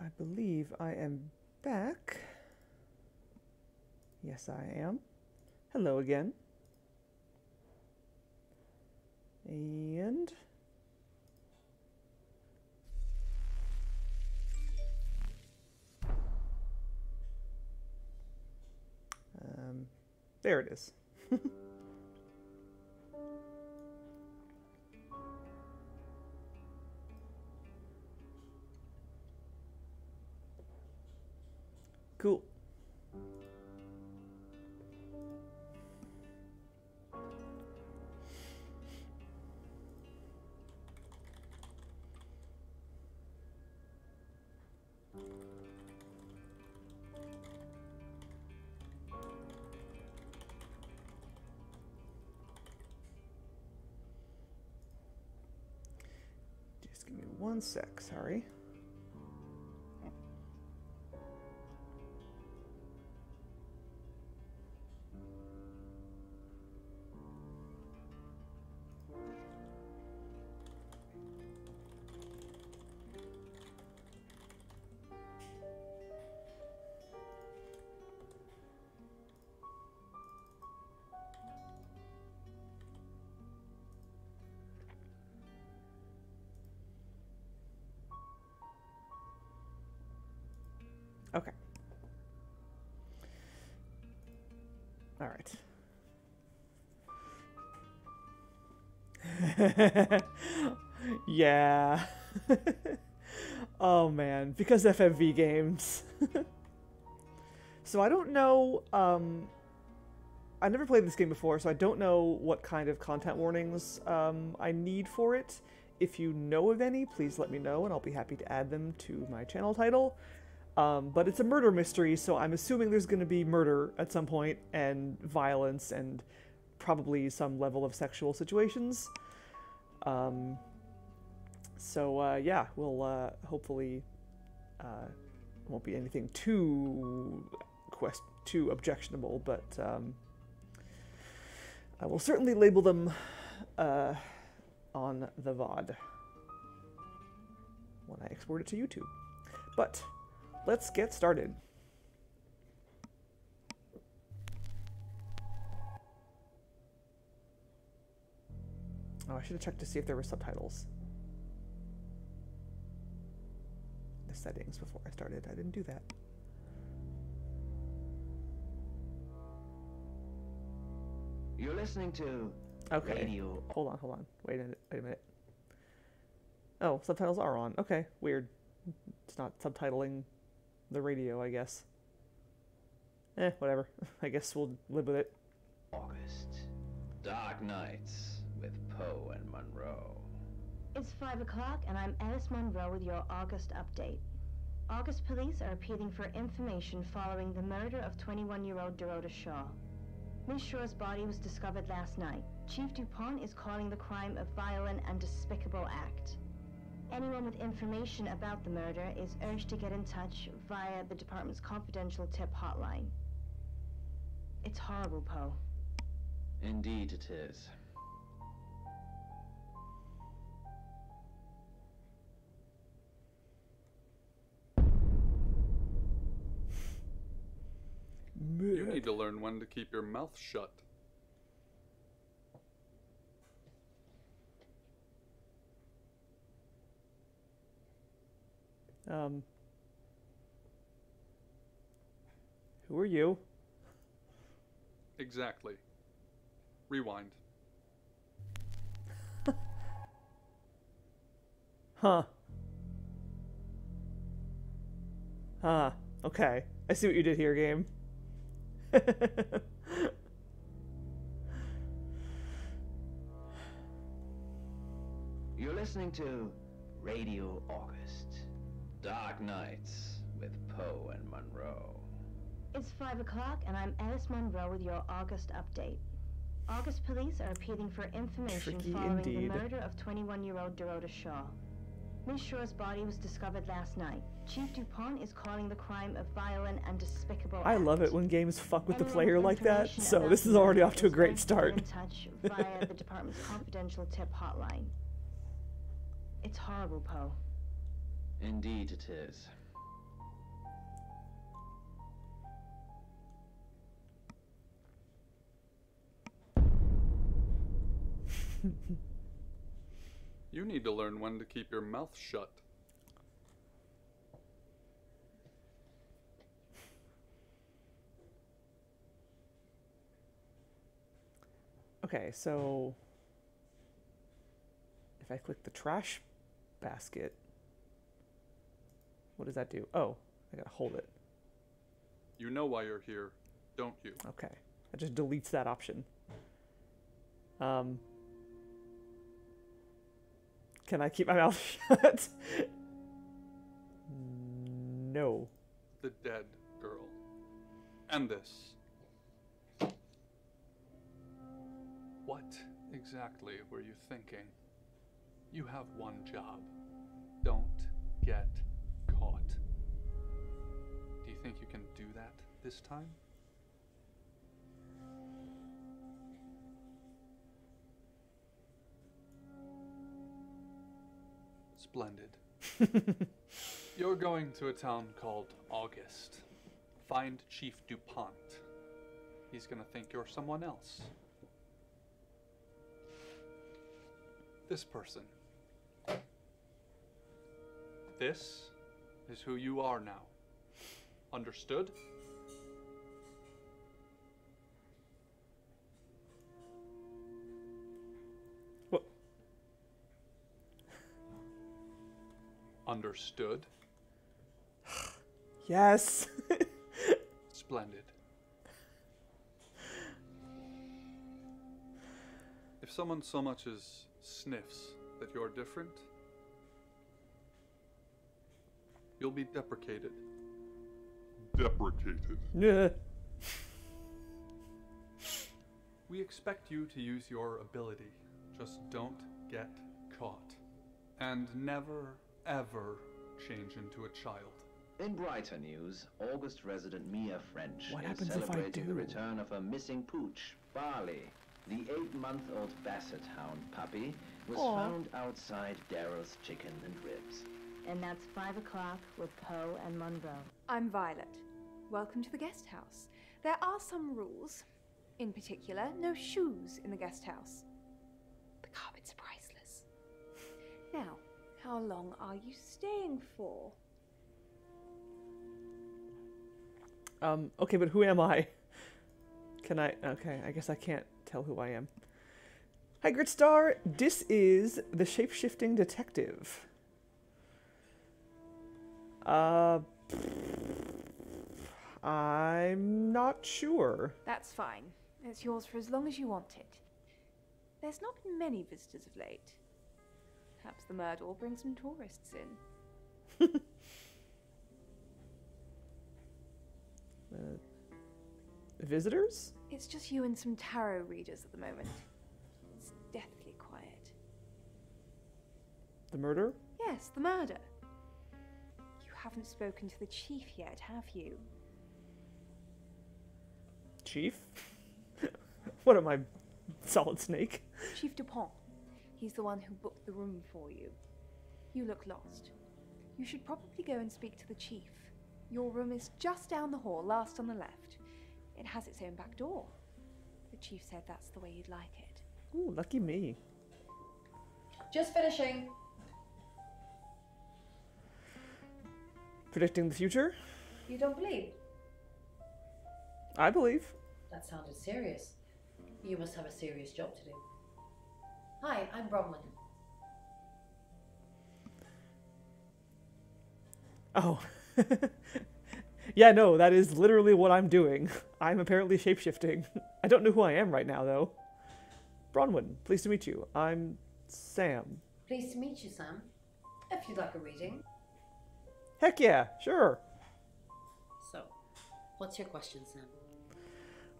I believe I am back. Yes, I am. Hello again. And... there it is. Cool. Just give me 1 sec, sorry. Okay. All right. Yeah. Oh man, because FMV games. So I don't know, I never played this game before, so I don't know what kind of content warnings I need for it. If you know of any, please let me know and I'll be happy to add them to my channel title. But it's a murder mystery, so I'm assuming there's going to be murder at some point, and violence, and probably some level of sexual situations. Yeah, we'll hopefully won't be anything too objectionable, but I will certainly label them on the VOD when I export it to YouTube. But let's get started. Oh, I should have checked to see if there were subtitles. The settings before I started. I didn't do that. You're listening to Radio. Hold on. Wait a minute. Oh, subtitles are on. Okay, weird. It's not subtitling the radio, I guess. Whatever. I guess we'll live with it. August. Dark Nights with Poe and Monroe. It's 5 o'clock and I'm Alice Monroe with your August update. August police are appealing for information following the murder of 21-year-old Dorota Shaw. Miss Shaw's body was discovered last night. Chief DuPont is calling the crime a violent and despicable act. Anyone with information about the murder is urged to get in touch via the department's confidential tip hotline. It's horrible, Poe. Indeed it is. You need to learn when to keep your mouth shut. Who are you? Exactly. Rewind. Huh. Okay. I see what you did here, game. You're listening to Radio August. Dark Nights with Poe and Monroe. It's 5 o'clock and I'm Alice Monroe with your August update. August police are appealing for information following the murder of 21-year-old Dorota Shaw. Miss Shaw's body was discovered last night. Chief DuPont is calling the crime a violent and despicable act. I love it when games fuck with the player like that, so this is already off to a great start. Get in touch via the department's confidential tip hotline. It's horrible, Poe. Indeed it is. You need to learn when to keep your mouth shut. Okay, so if I click the trash basket, what does that do? Oh, I gotta hold it. You know why you're here, don't you? Okay, it just deletes that option. Can I keep my mouth shut? No. The dead girl. And this. What exactly were you thinking? You have one job. Don't get caught. Do you think you can do that this time? Splendid. You're going to a town called August. Find Chief DuPont. He's gonna think you're someone else. This person. This is who you are now. Understood? What? Understood? Yes. Splendid. If someone so much as sniffs that you're different, you'll be deprecated. Deprecated. Yeah. We expect you to use your ability. Just don't get caught. And never, ever change into a child. In brighter news, August resident Mia French What is happens if I celebrating the do? return of her missing pooch, Barley. The 8-month-old Basset Hound puppy was Aw. found outside Daryl's Chicken and Ribs. And that's 5 o'clock with Poe and Monroe. I'm Violet. Welcome to the guest house. There are some rules. In particular, no shoes in the guest house. The carpet's priceless. Now, how long are you staying for? Okay, but who am I? Can I? Okay, I guess I can't tell who I am. Hi, Gritstar. This is the Shapeshifting Detective. I'm not sure. That's fine. It's yours for as long as you want it. There's not been many visitors of late. Perhaps the murder will bring some tourists in. Visitors? It's just you and some tarot readers at the moment. It's deathly quiet. The murder? Yes, the murder. You haven't spoken to the chief yet, have you? Chief? What am I, Solid Snake? Chief DuPont. He's the one who booked the room for you. You look lost. You should probably go and speak to the chief. Your room is just down the hall, last on the left. It has its own back door. The chief said that's the way you'd like it. Ooh, lucky me. Just finishing. Predicting the future? You don't believe? I believe. That sounded serious. You must have a serious job to do. Hi, I'm Bronwyn. Oh. Yeah, no, that is literally what I'm doing. I'm apparently shapeshifting. I don't know who I am right now, though. Bronwyn, pleased to meet you. I'm Sam. Pleased to meet you, Sam. If you'd like a reading. Heck yeah, sure. So, what's your question, Sam?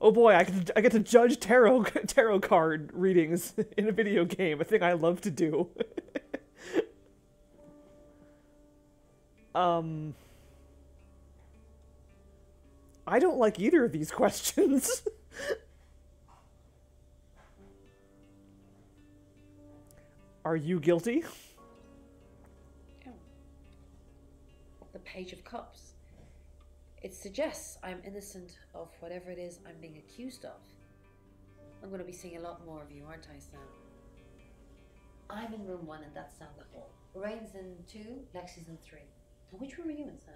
Oh boy, I get to judge tarot card readings in a video game, a thing I love to do. I don't like either of these questions. Are you guilty? Oh. The Page of Cups. It suggests I'm innocent of whatever it is I'm being accused of. I'm going to be seeing a lot more of you, aren't I, Sam? I'm in room 1 and that's down the hall. Lorraine's in 2, Lexi's in 3. Which room are you in, Sam?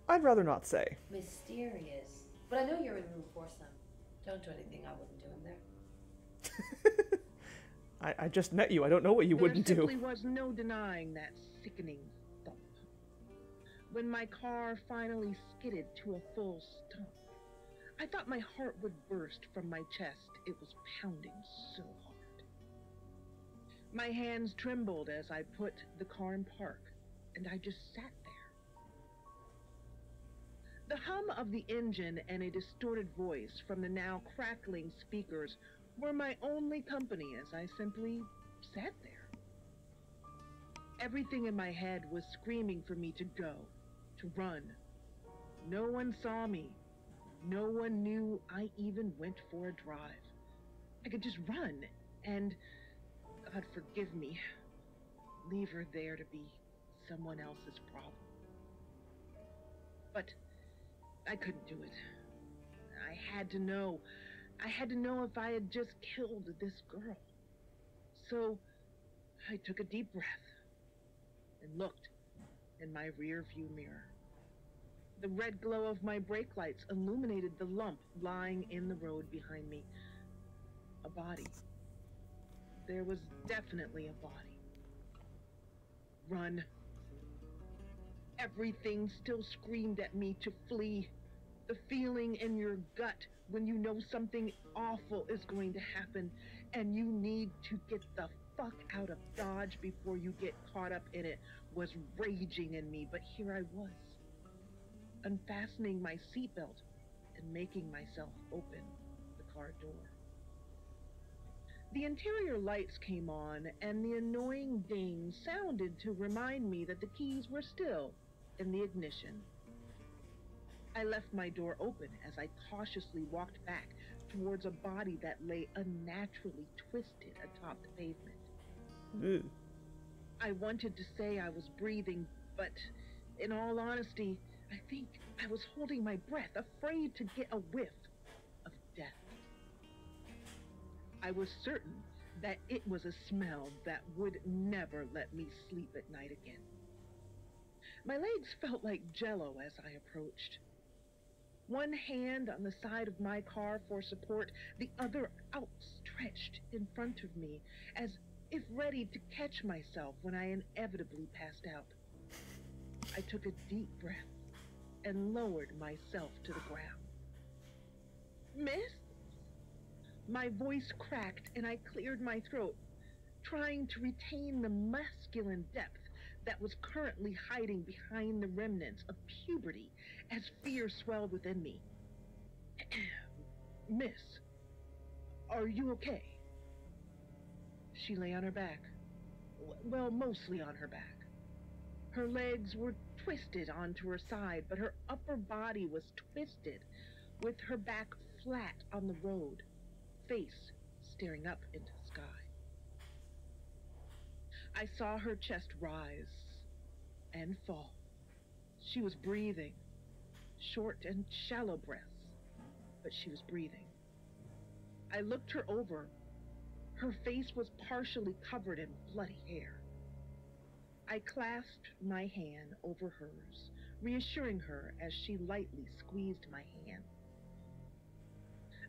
I'd rather not say. Mysterious. But I know you're in room 4, Sam. Don't do anything I wouldn't do in there. I just met you. I don't know what you wouldn't do. There simply was no denying that sickening thump. When my car finally skidded to a full stop, I thought my heart would burst from my chest. It was pounding so hard. My hands trembled as I put the car in park, and I just sat there. The hum of the engine and a distorted voice from the now crackling speakers were my only company as I simply sat there. Everything in my head was screaming for me to go, to run. No one saw me. No one knew I even went for a drive. I could just run and, God forgive me, leave her there to be someone else's problem. But I couldn't do it. I had to know. I had to know if I had just killed this girl. So I took a deep breath and looked in my rear view mirror. The red glow of my brake lights illuminated the lump lying in the road behind me. A body. There was definitely a body. Run. Everything still screamed at me to flee. The feeling in your gut when you know something awful is going to happen and you need to get the fuck out of Dodge before you get caught up in it was raging in me, but here I was, unfastening my seatbelt and making myself open the car door. The interior lights came on and the annoying ding sounded to remind me that the keys were still in the ignition. I left my door open as I cautiously walked back towards a body that lay unnaturally twisted atop the pavement. Ew. I wanted to say I was breathing, but in all honesty, I think I was holding my breath, afraid to get a whiff of death. I was certain that it was a smell that would never let me sleep at night again. My legs felt like jello as I approached. One hand on the side of my car for support, the other outstretched in front of me, as if ready to catch myself when I inevitably passed out. I took a deep breath and lowered myself to the ground. Miss? My voice cracked and I cleared my throat, trying to retain the masculine depth that was currently hiding behind the remnants of puberty as fear swelled within me. Miss, are you okay? She lay on her back. Well, mostly on her back. Her legs were twisted onto her side, but her upper body was twisted, with her back flat on the road, face staring up into the sky. I saw her chest rise and fall. She was breathing, short and shallow breaths, but she was breathing. I looked her over. Her face was partially covered in bloody hair. I clasped my hand over hers, reassuring her as she lightly squeezed my hand.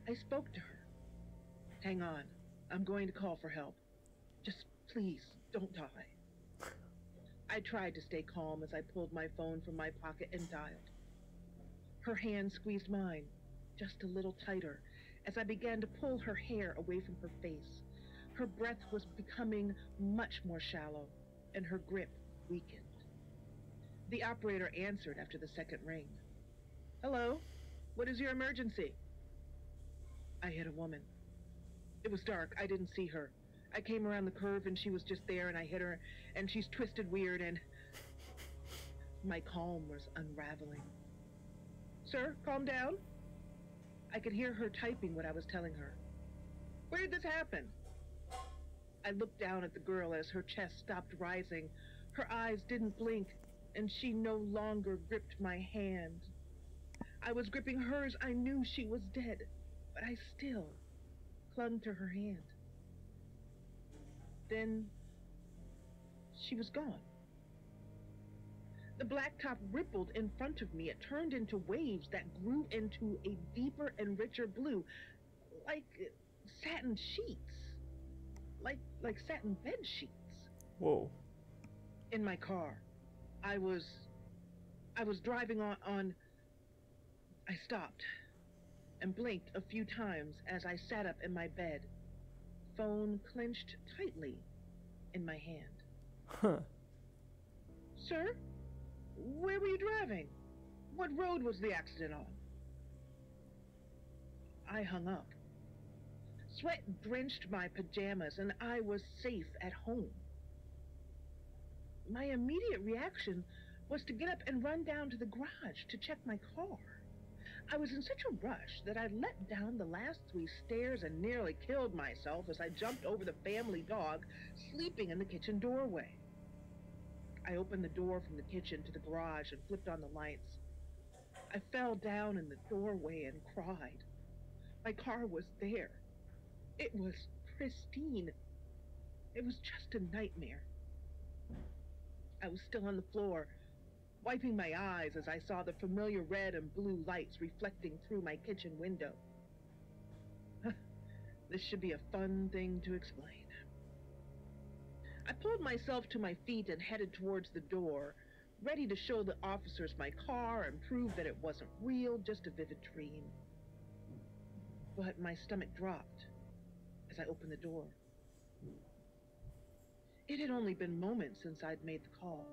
I spoke to her. Hang on, I'm going to call for help. Just please, don't die. I tried to stay calm as I pulled my phone from my pocket and dialed. Her hand squeezed mine, just a little tighter, as I began to pull her hair away from her face. Her breath was becoming much more shallow, and her grip weakened. The operator answered after the second ring. Hello? What is your emergency? I hit a woman. It was dark. I didn't see her. I came around the curve and she was just there and I hit her and she's twisted weird and... My calm was unraveling. Sir, calm down. I could hear her typing what I was telling her. Where did this happen? I looked down at the girl as her chest stopped rising. Her eyes didn't blink and she no longer gripped my hand. I was gripping hers. I knew she was dead, but I still clung to her hand. Then she was gone. The blacktop rippled in front of me. It turned into waves that grew into a deeper and richer blue, like satin sheets, like satin bed sheets. Whoa. In my car, I was driving on. I stopped and blinked a few times as I sat up in my bed, phone clenched tightly in my hand. Huh. Sir, where were you driving? What road was the accident on? I hung up. Sweat drenched my pajamas, and I was safe at home. My immediate reaction was to get up and run down to the garage to check my car. I was in such a rush that I let down the last 3 stairs and nearly killed myself as I jumped over the family dog sleeping in the kitchen doorway. I opened the door from the kitchen to the garage and flipped on the lights. I fell down in the doorway and cried. My car was there. It was pristine. It was just a nightmare. I was still on the floor, wiping my eyes as I saw the familiar red and blue lights reflecting through my kitchen window. This should be a fun thing to explain. I pulled myself to my feet and headed towards the door, ready to show the officers my car and prove that it wasn't real, just a vivid dream. But my stomach dropped as I opened the door. It had only been moments since I'd made the call.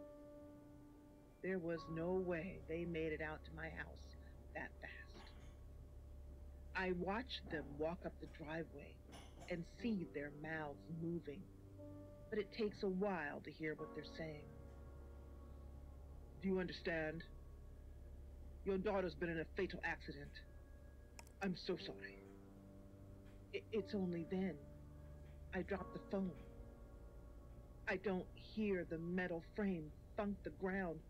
There was no way they made it out to my house that fast. I watched them walk up the driveway and see their mouths moving, but it takes a while to hear what they're saying. Do you understand? Your daughter's been in a fatal accident. I'm so sorry. It's only then I dropped the phone. I don't hear the metal frame thunk the ground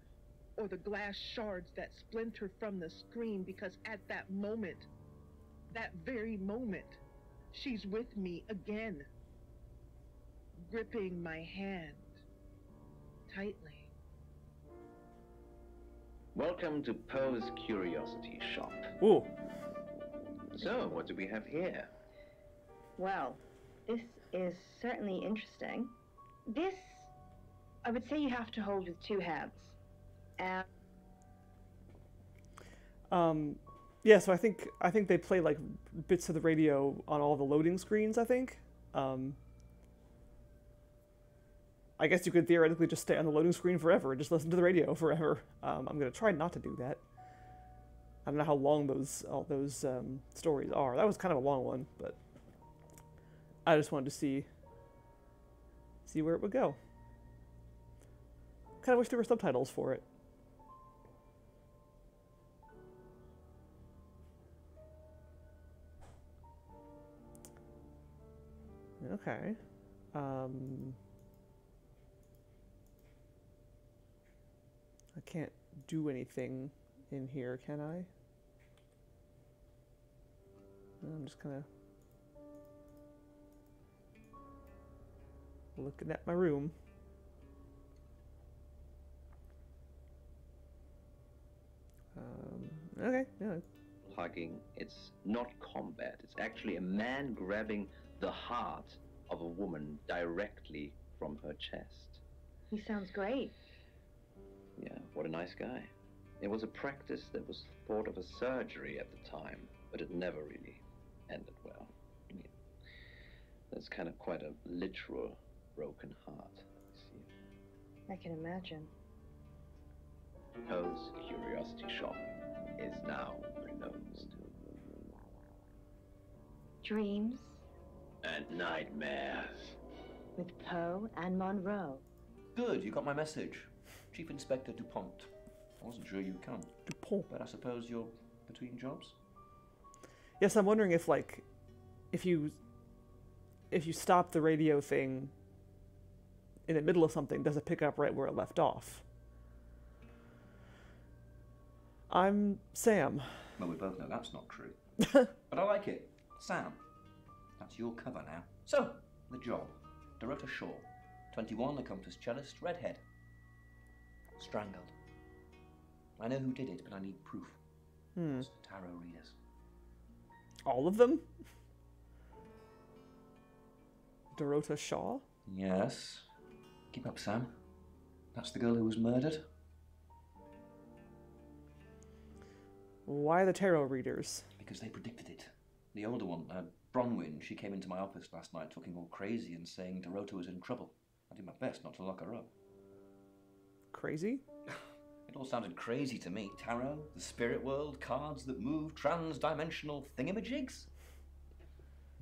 or the glass shards that splinter from the screen, because at that moment, that very moment, she's with me again, gripping my hand tightly. Welcome to Poe's Curiosity Shop. Ooh. So, what do we have here? Well, this is certainly interesting. This, I would say you have to hold with 2 hands. And Yeah, so I think they play like bits of the radio on all the loading screens, I think. I guess you could theoretically just stay on the loading screen forever and just listen to the radio forever. I'm going to try not to do that. I don't know how long all those stories are. That was kind of a long one, but I just wanted to see where it would go. Kind of wish there were subtitles for it. Okay. I can't do anything in here, can I? I'm just kind of looking at my room. Okay, yeah. Hugging, it's not combat. It's actually a man grabbing the heart of a woman directly from her chest. he sounds great. Yeah, what a nice guy. It was a practice that was thought of as surgery at the time, but it never really ended well. Yeah. That's kind of quite a literal broken heart. See. I can imagine. Poe's Curiosity Shop is now closed. Dreams And nightmares. with Poe and Monroe. Good, you got my message. Chief Inspector DuPont. I wasn't sure you'd come. DuPont. But I suppose you're between jobs? Yes, I'm wondering if like if you stop the radio thing in the middle of something, does it pick up right where it left off? I'm Sam. Well, we both know that's not true. But I like it. Sam. That's your cover now. So, the job. Dorota Shaw, 21, accomplished cellist, redhead. Strangled. I know who did it, but I need proof. It's tarot readers. All of them? Dorota Shaw? Yes. Keep up, Sam. That's the girl who was murdered. Why the tarot readers? Because they predicted it. The older one, Bronwyn, she came into my office last night talking all crazy and saying Dorota was in trouble. I did my best not to lock her up. Crazy? It all sounded crazy to me. Tarot, the spirit world, cards that move, trans-dimensional thingamajigs.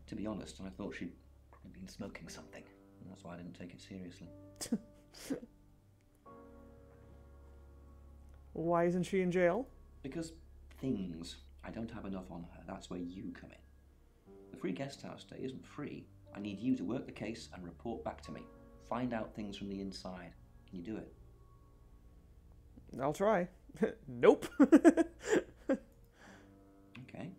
To be honest, I thought she'd probably been smoking something. And that's why I didn't take it seriously. Why isn't she in jail? Because things. I don't have enough on her. That's where you come in. The free guest house stay isn't free. I need you to work the case and report back to me. Find out things from the inside. Can you do it? I'll try. Nope. Okay.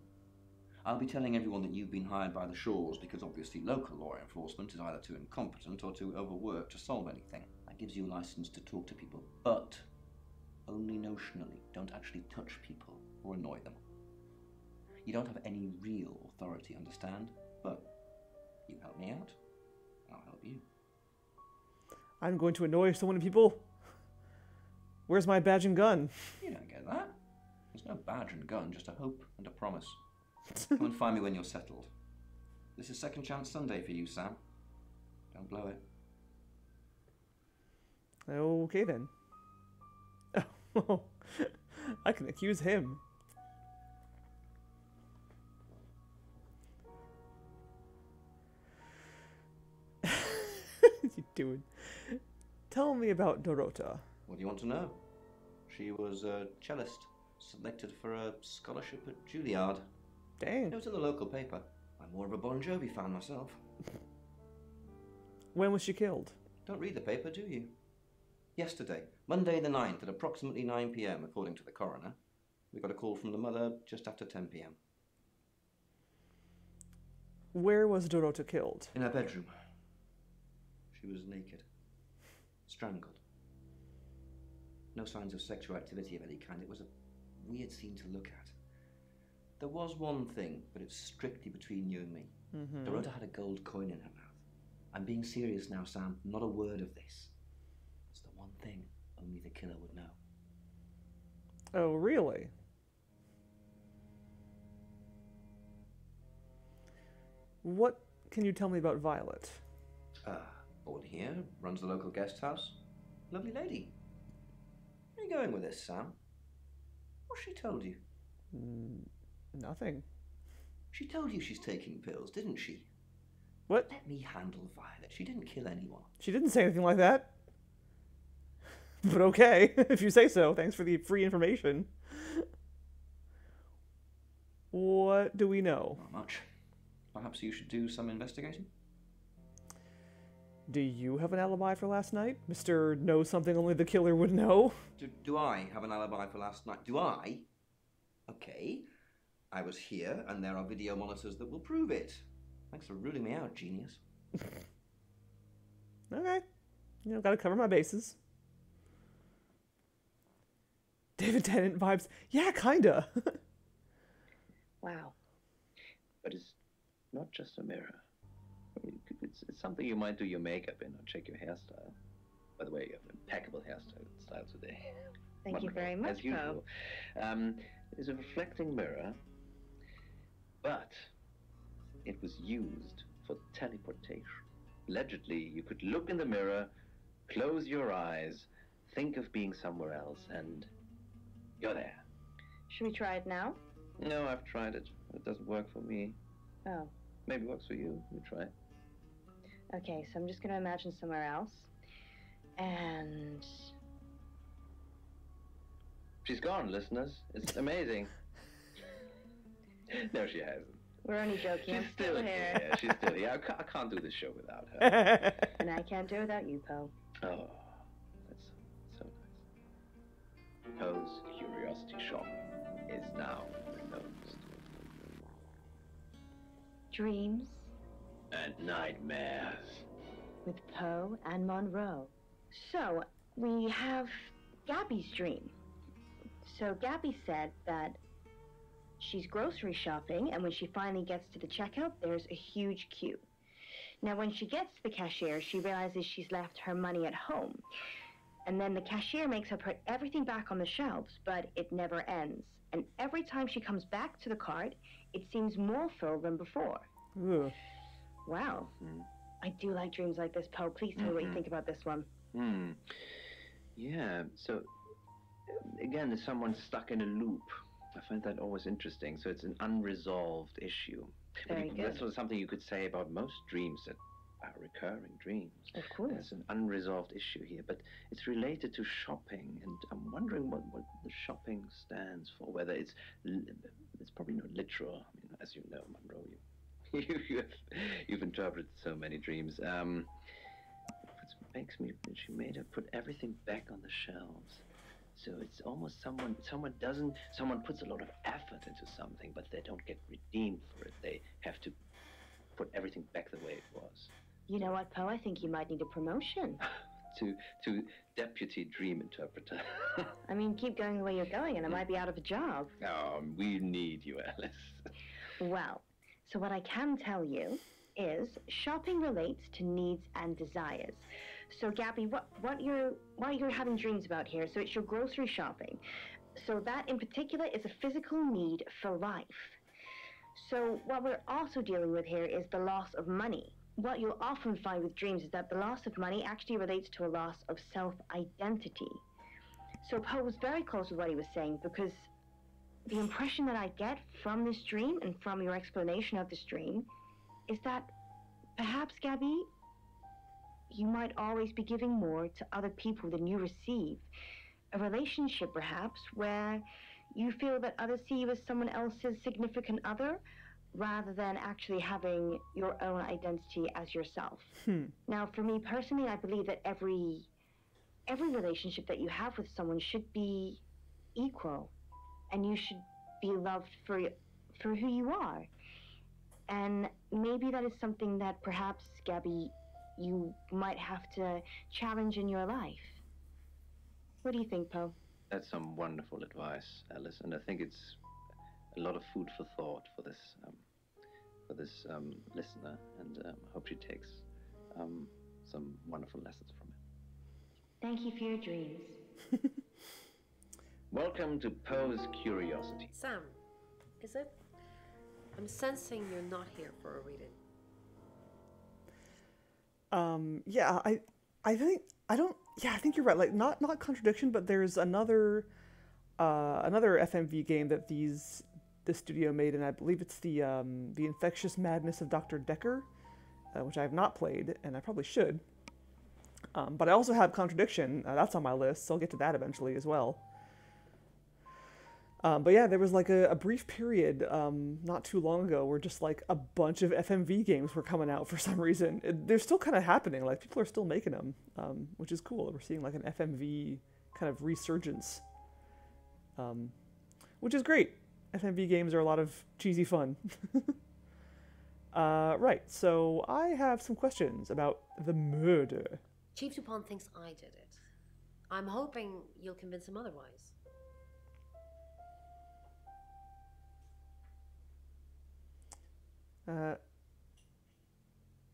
I'll be telling everyone that you've been hired by the Shaws because obviously local law enforcement is either too incompetent or too overworked to solve anything. That gives you a license to talk to people, but only notionally. Don't actually touch people or annoy them. You don't have any real authority, understand? But you help me out, I'll help you. I'm going to annoy so many people. Where's my badge and gun? You don't get that. There's no badge and gun, just a hope and a promise. Come and find me when you're settled. This is Second Chance Sunday for you, Sam. Don't blow it. Okay then. Oh, I can accuse him. What are you doing? Tell me about Dorota. What do you want to know? She was a cellist, selected for a scholarship at Juilliard. Dang. It was in the local paper. I'm more of a Bon Jovi fan myself. When was she killed? Don't read the paper, do you? Yesterday, Monday the 9th at approximately 9 p.m, according to the coroner. We got a call from the mother just after 10 p.m. Where was Dorota killed? In her bedroom. She was naked. Strangled. No signs of sexual activity of any kind. It was a weird scene to look at. There was one thing, but it's strictly between you and me. Dorota had a gold coin in her mouth. I'm being serious now, Sam. Not a word of this. It's the one thing only the killer would know. Oh, really? What can you tell me about Violet? Born here, runs the local guest house. Lovely lady. Where are you going with this, Sam? What's she told you? Nothing. She told you she's taking pills, didn't she? What? Let me handle Violet. She didn't kill anyone. She didn't say anything like that. But okay, if you say so. Thanks for the free information. What do we know? Not much. Perhaps you should do some investigating? Do you have an alibi for last night? Mr. Knows something only the killer would know? Do I have an alibi for last night? Do I? Okay. I was here, and there are video monitors that will prove it. Thanks for ruling me out, genius. Okay. You know, gotta cover my bases. David Tennant vibes. Yeah, kinda. Wow. But it's not just a mirror. It's something you might do your makeup in or check your hairstyle. By the way, you have an impeccable hairstyle today. Thank you very much, as usual. It's a reflecting mirror, but it was used for teleportation. Allegedly, you could look in the mirror, close your eyes, think of being somewhere else, and you're there. Should we try it now? No, I've tried it. It doesn't work for me. Oh. Maybe it works for you. You try it. Okay, so I'm just going to imagine somewhere else. And... She's gone, listeners. It's amazing. No, she hasn't. We're only joking. I'm She's still here. Yeah, she's still here. I can't do this show without her. And I can't do it without you, Poe. Oh, that's so nice. Poe's Curiosity Shop is now closed. Dreams And nightmares. With Poe and Monroe. So, we have Gabby's dream. So Gabby said that she's grocery shopping, and when she finally gets to the checkout, there's a huge queue. Now, when she gets to the cashier, she realizes she's left her money at home. And then the cashier makes her put everything back on the shelves, but it never ends. And every time she comes back to the cart, it seems more full than before. Ugh. Wow. I do like dreams like this, Poe. Please tell me what you think about this one. Yeah, so, again, there's someone stuck in a loop. I find that always interesting. So it's an unresolved issue. Very good. That's sort of something you could say about most dreams that are recurring dreams. Of course. There's an unresolved issue here, but it's related to shopping, and I'm wondering what the shopping stands for. Whether it's probably not literal. I mean, as you know, Monroe, you've interpreted so many dreams. It makes me. She made her put everything back on the shelves. So it's almost someone puts a lot of effort into something, but they don't get redeemed for it. They have to put everything back the way it was. You know what, Poe? I think you might need a promotion. to deputy dream interpreter. I mean, keep going the way you're going, and I might be out of a job. Oh, we need you, Alice. Well, so what I can tell you is shopping relates to needs and desires. So, Gabby, what you're having dreams about here, so it's your grocery shopping. So that in particular is a physical need for life. So what we're also dealing with here is the loss of money. What you'll often find with dreams is that the loss of money actually relates to a loss of self-identity. So Poe was very close with what he was saying, because the impression that I get from this dream and from your explanation of this dream is that perhaps, Gabby, you might always be giving more to other people than you receive. A relationship, perhaps, where you feel that others see you as someone else's significant other rather than actually having your own identity as yourself. Now, for me personally, I believe that every relationship that you have with someone should be equal, and you should be loved for who you are. And maybe that is something that perhaps, Gabby, you might have to challenge in your life. What do you think, Poe? That's some wonderful advice, Alice, and I think it's a lot of food for thought for this listener, and I hope she takes some wonderful lessons from it. Thank you for your dreams. Welcome to Poe's Curiosity. Sam, is it? I'm sensing you're not here for a reading. Yeah, I think you're right. Like, not contradiction, but there's another FMV game that the studio made, and I believe it's the Infectious Madness of Dr. Decker, which I have not played, and I probably should. But I also have Contradiction. That's on my list, so I'll get to that eventually as well. But yeah, there was like a brief period not too long ago where just like a bunch of FMV games were coming out for some reason. They're still kind of happening. Like, people are still making them, which is cool. We're seeing like an FMV kind of resurgence, which is great. FMV games are a lot of cheesy fun. Right, so I have some questions about the murder. Chief Dupont thinks I did it. I'm hoping you'll convince him otherwise.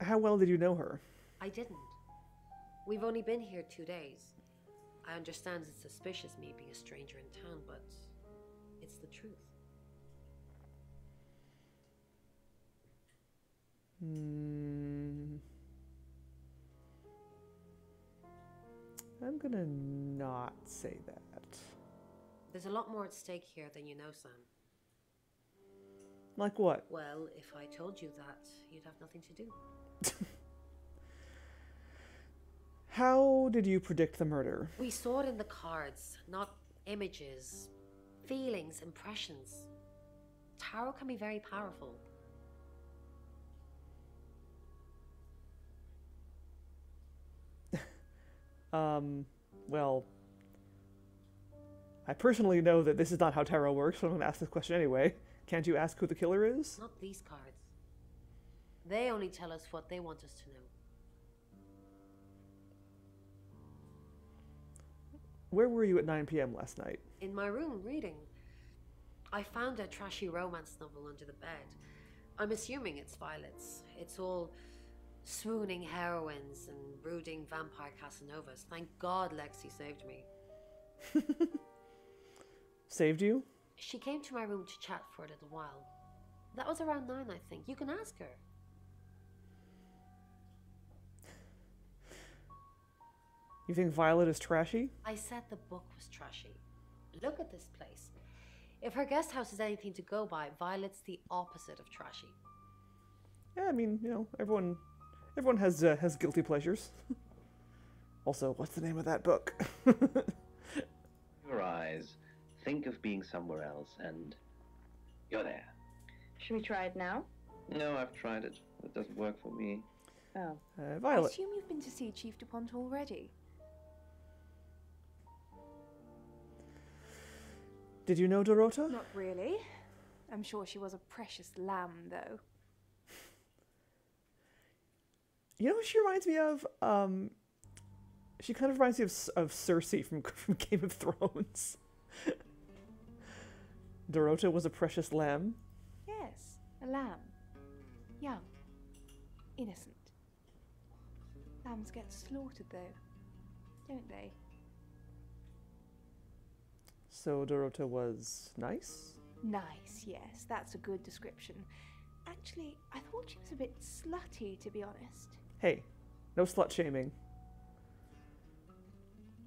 How well did you know her? I didn't. We've only been here 2 days. I understand it's suspicious me being a stranger in town, but it's the truth. I'm gonna not say that. There's a lot more at stake here than you know, Sam. Like what? Well, if I told you that, you'd have nothing to do. How did you predict the murder? We saw it in the cards, not images. Feelings, impressions. Tarot can be very powerful. Well, I personally know that this is not how tarot works, so I'm going to ask this question anyway. Can't you ask who the killer is? Not these cards. They only tell us what they want us to know. Where were you at 9 p.m. last night? In my room, reading. I found a trashy romance novel under the bed. I'm assuming it's Violet's. It's all swooning heroines and brooding vampire Casanovas. Thank God Lexi saved me. Saved you? She came to my room to chat for a little while. That was around 9, I think. You can ask her. You think Violet is trashy? I said the book was trashy. Look at this place. If her guest house is anything to go by, Violet's the opposite of trashy. Yeah, I mean, you know, everyone has guilty pleasures. Also, what's the name of that book? Your eyes. Think of being somewhere else, and you're there. Should we try it now? No, I've tried it. It doesn't work for me. Oh. I Violet. assume you've been to see Chief DuPont already. Did you know Dorota? Not really. I'm sure she was a precious lamb, though. You know what she reminds me of? She kind of reminds me of Cersei from Game of Thrones. Dorota was a precious lamb. Yes, a lamb. Young. Innocent. Lambs get slaughtered, though, don't they? So Dorota was nice? Nice, yes, that's a good description. Actually, I thought she was a bit slutty, to be honest. Hey, no slut shaming.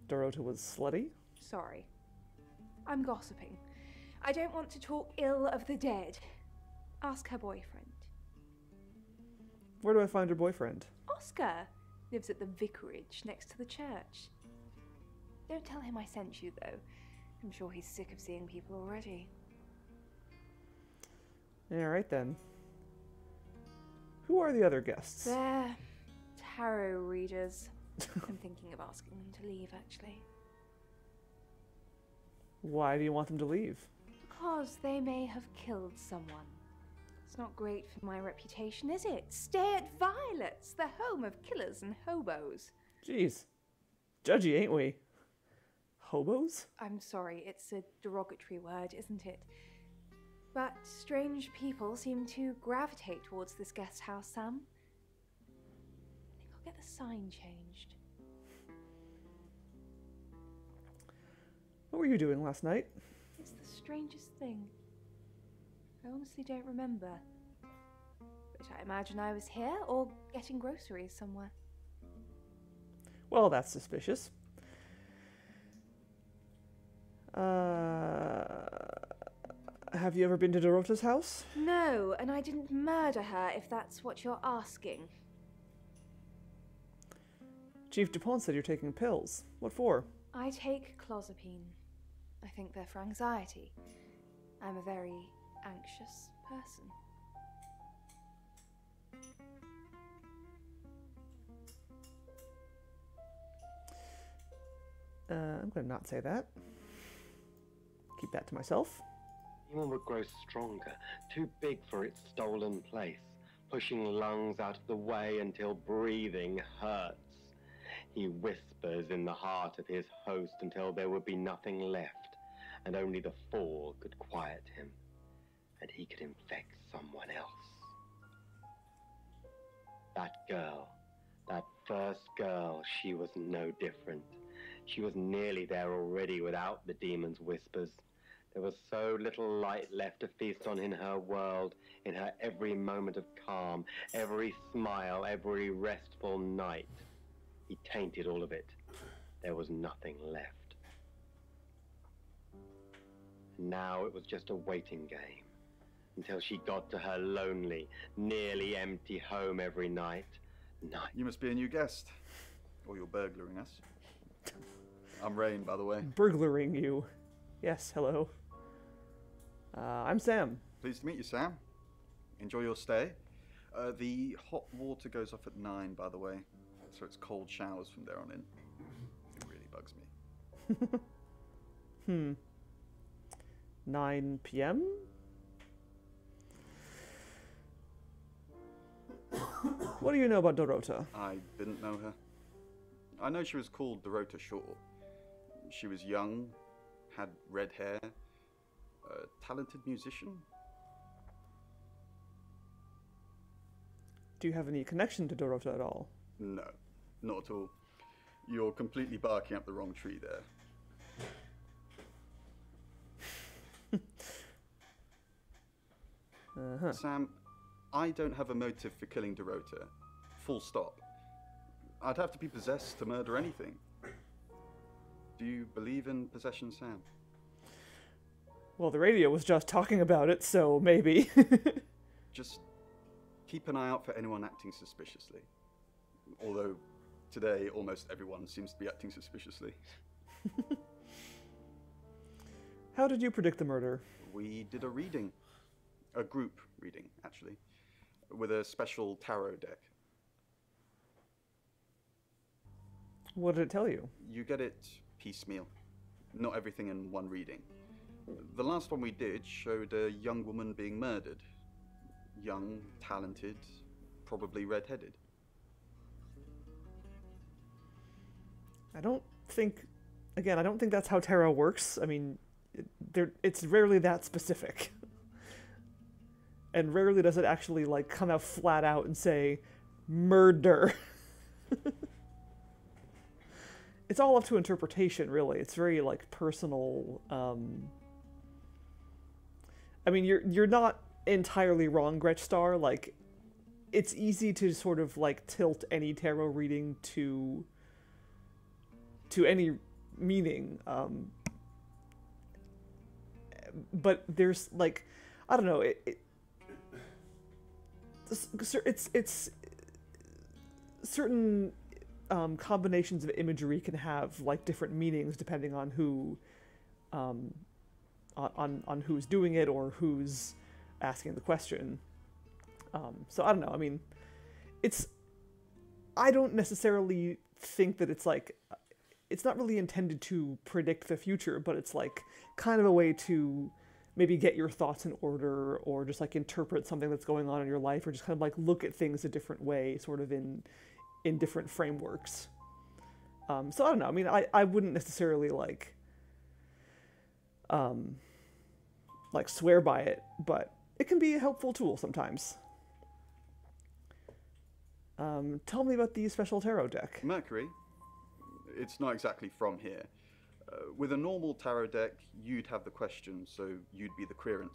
Dorota was slutty? Sorry. I'm gossiping. I don't want to talk ill of the dead. Ask her boyfriend. Where do I find her boyfriend? Oscar lives at the vicarage next to the church. Don't tell him I sent you, though. I'm sure he's sick of seeing people already. Alright then. Who are the other guests? They're tarot readers. I'm thinking of asking them to leave, actually. Why do you want them to leave? Because they may have killed someone. It's not great for my reputation, is it? Stay at Violet's, the home of killers and hobos. Jeez. Judgy, ain't we? Hobos? I'm sorry, it's a derogatory word, isn't it? But strange people seem to gravitate towards this guest house, Sam. I think I'll get the sign changed. What were you doing last night? It's the strangest thing. I honestly don't remember. But I imagine I was here or getting groceries somewhere. Well, that's suspicious. Have you ever been to Dorota's house? No, and I didn't murder her, if that's what you're asking. Chief DuPont said you're taking pills. What for? I take clozapine. I think they're for anxiety. I'm a very anxious person. I'm going to not say that. Keep that to myself. Human would grow stronger, too big for its stolen place, pushing lungs out of the way until breathing hurts. He whispers in the heart of his host until there would be nothing left, and only the fall could quiet him, and he could infect someone else. That girl, that first girl, she was no different. She was nearly there already without the demon's whispers. There was so little light left to feast on in her world, in her every moment of calm, every smile, every restful night. He tainted all of it. There was nothing left. Now it was just a waiting game, until she got to her lonely, nearly empty home every night. You must be a new guest, or you're burglaring us. I'm Rain, by the way. Burglaring you. Yes, hello. I'm Sam. Pleased to meet you, Sam. Enjoy your stay. The hot water goes off at 9, by the way, so it's cold showers from there on in. It really bugs me. 9 p.m.? What do you know about Dorota? I didn't know her. I know she was called Dorota Shaw. She was young, had red hair, a talented musician. Do you have any connection to Dorota at all? No, not at all. You're completely barking up the wrong tree there. Sam, I don't have a motive for killing Dorota. Full stop. I'd have to be possessed to murder anything. Do you believe in possession, Sam? Well, the radio was just talking about it, so maybe. Just keep an eye out for anyone acting suspiciously. Although, today, almost everyone seems to be acting suspiciously. How did you predict the murder? We did a reading. A group reading, actually. With a special tarot deck. What did it tell you? You get it piecemeal. Not everything in one reading. The last one we did showed a young woman being murdered. Young, talented, probably red-headed. I don't think that's how tarot works. I mean, it's rarely that specific. And rarely does it actually, like, come out flat out and say, murder. It's all up to interpretation, really. It's very, like, personal. I mean, you're not entirely wrong, Gretch Star. Like, it's easy to sort of, like, tilt any tarot reading to any meaning. But there's, like, I don't know, it's certain combinations of imagery can have like different meanings depending on who on who's doing it or who's asking the question. So I don't know. I mean, I don't necessarily think that it's like, it's not really intended to predict the future, but it's like kind of a way to maybe get your thoughts in order, or just like interpret something that's going on in your life, or just kind of like look at things a different way, sort of in different frameworks. So I don't know. I mean, I wouldn't necessarily like swear by it, but it can be a helpful tool sometimes. Tell me about the special tarot deck. Mercury? It's not exactly from here. With a normal tarot deck, you'd have the question, so you'd be the querent.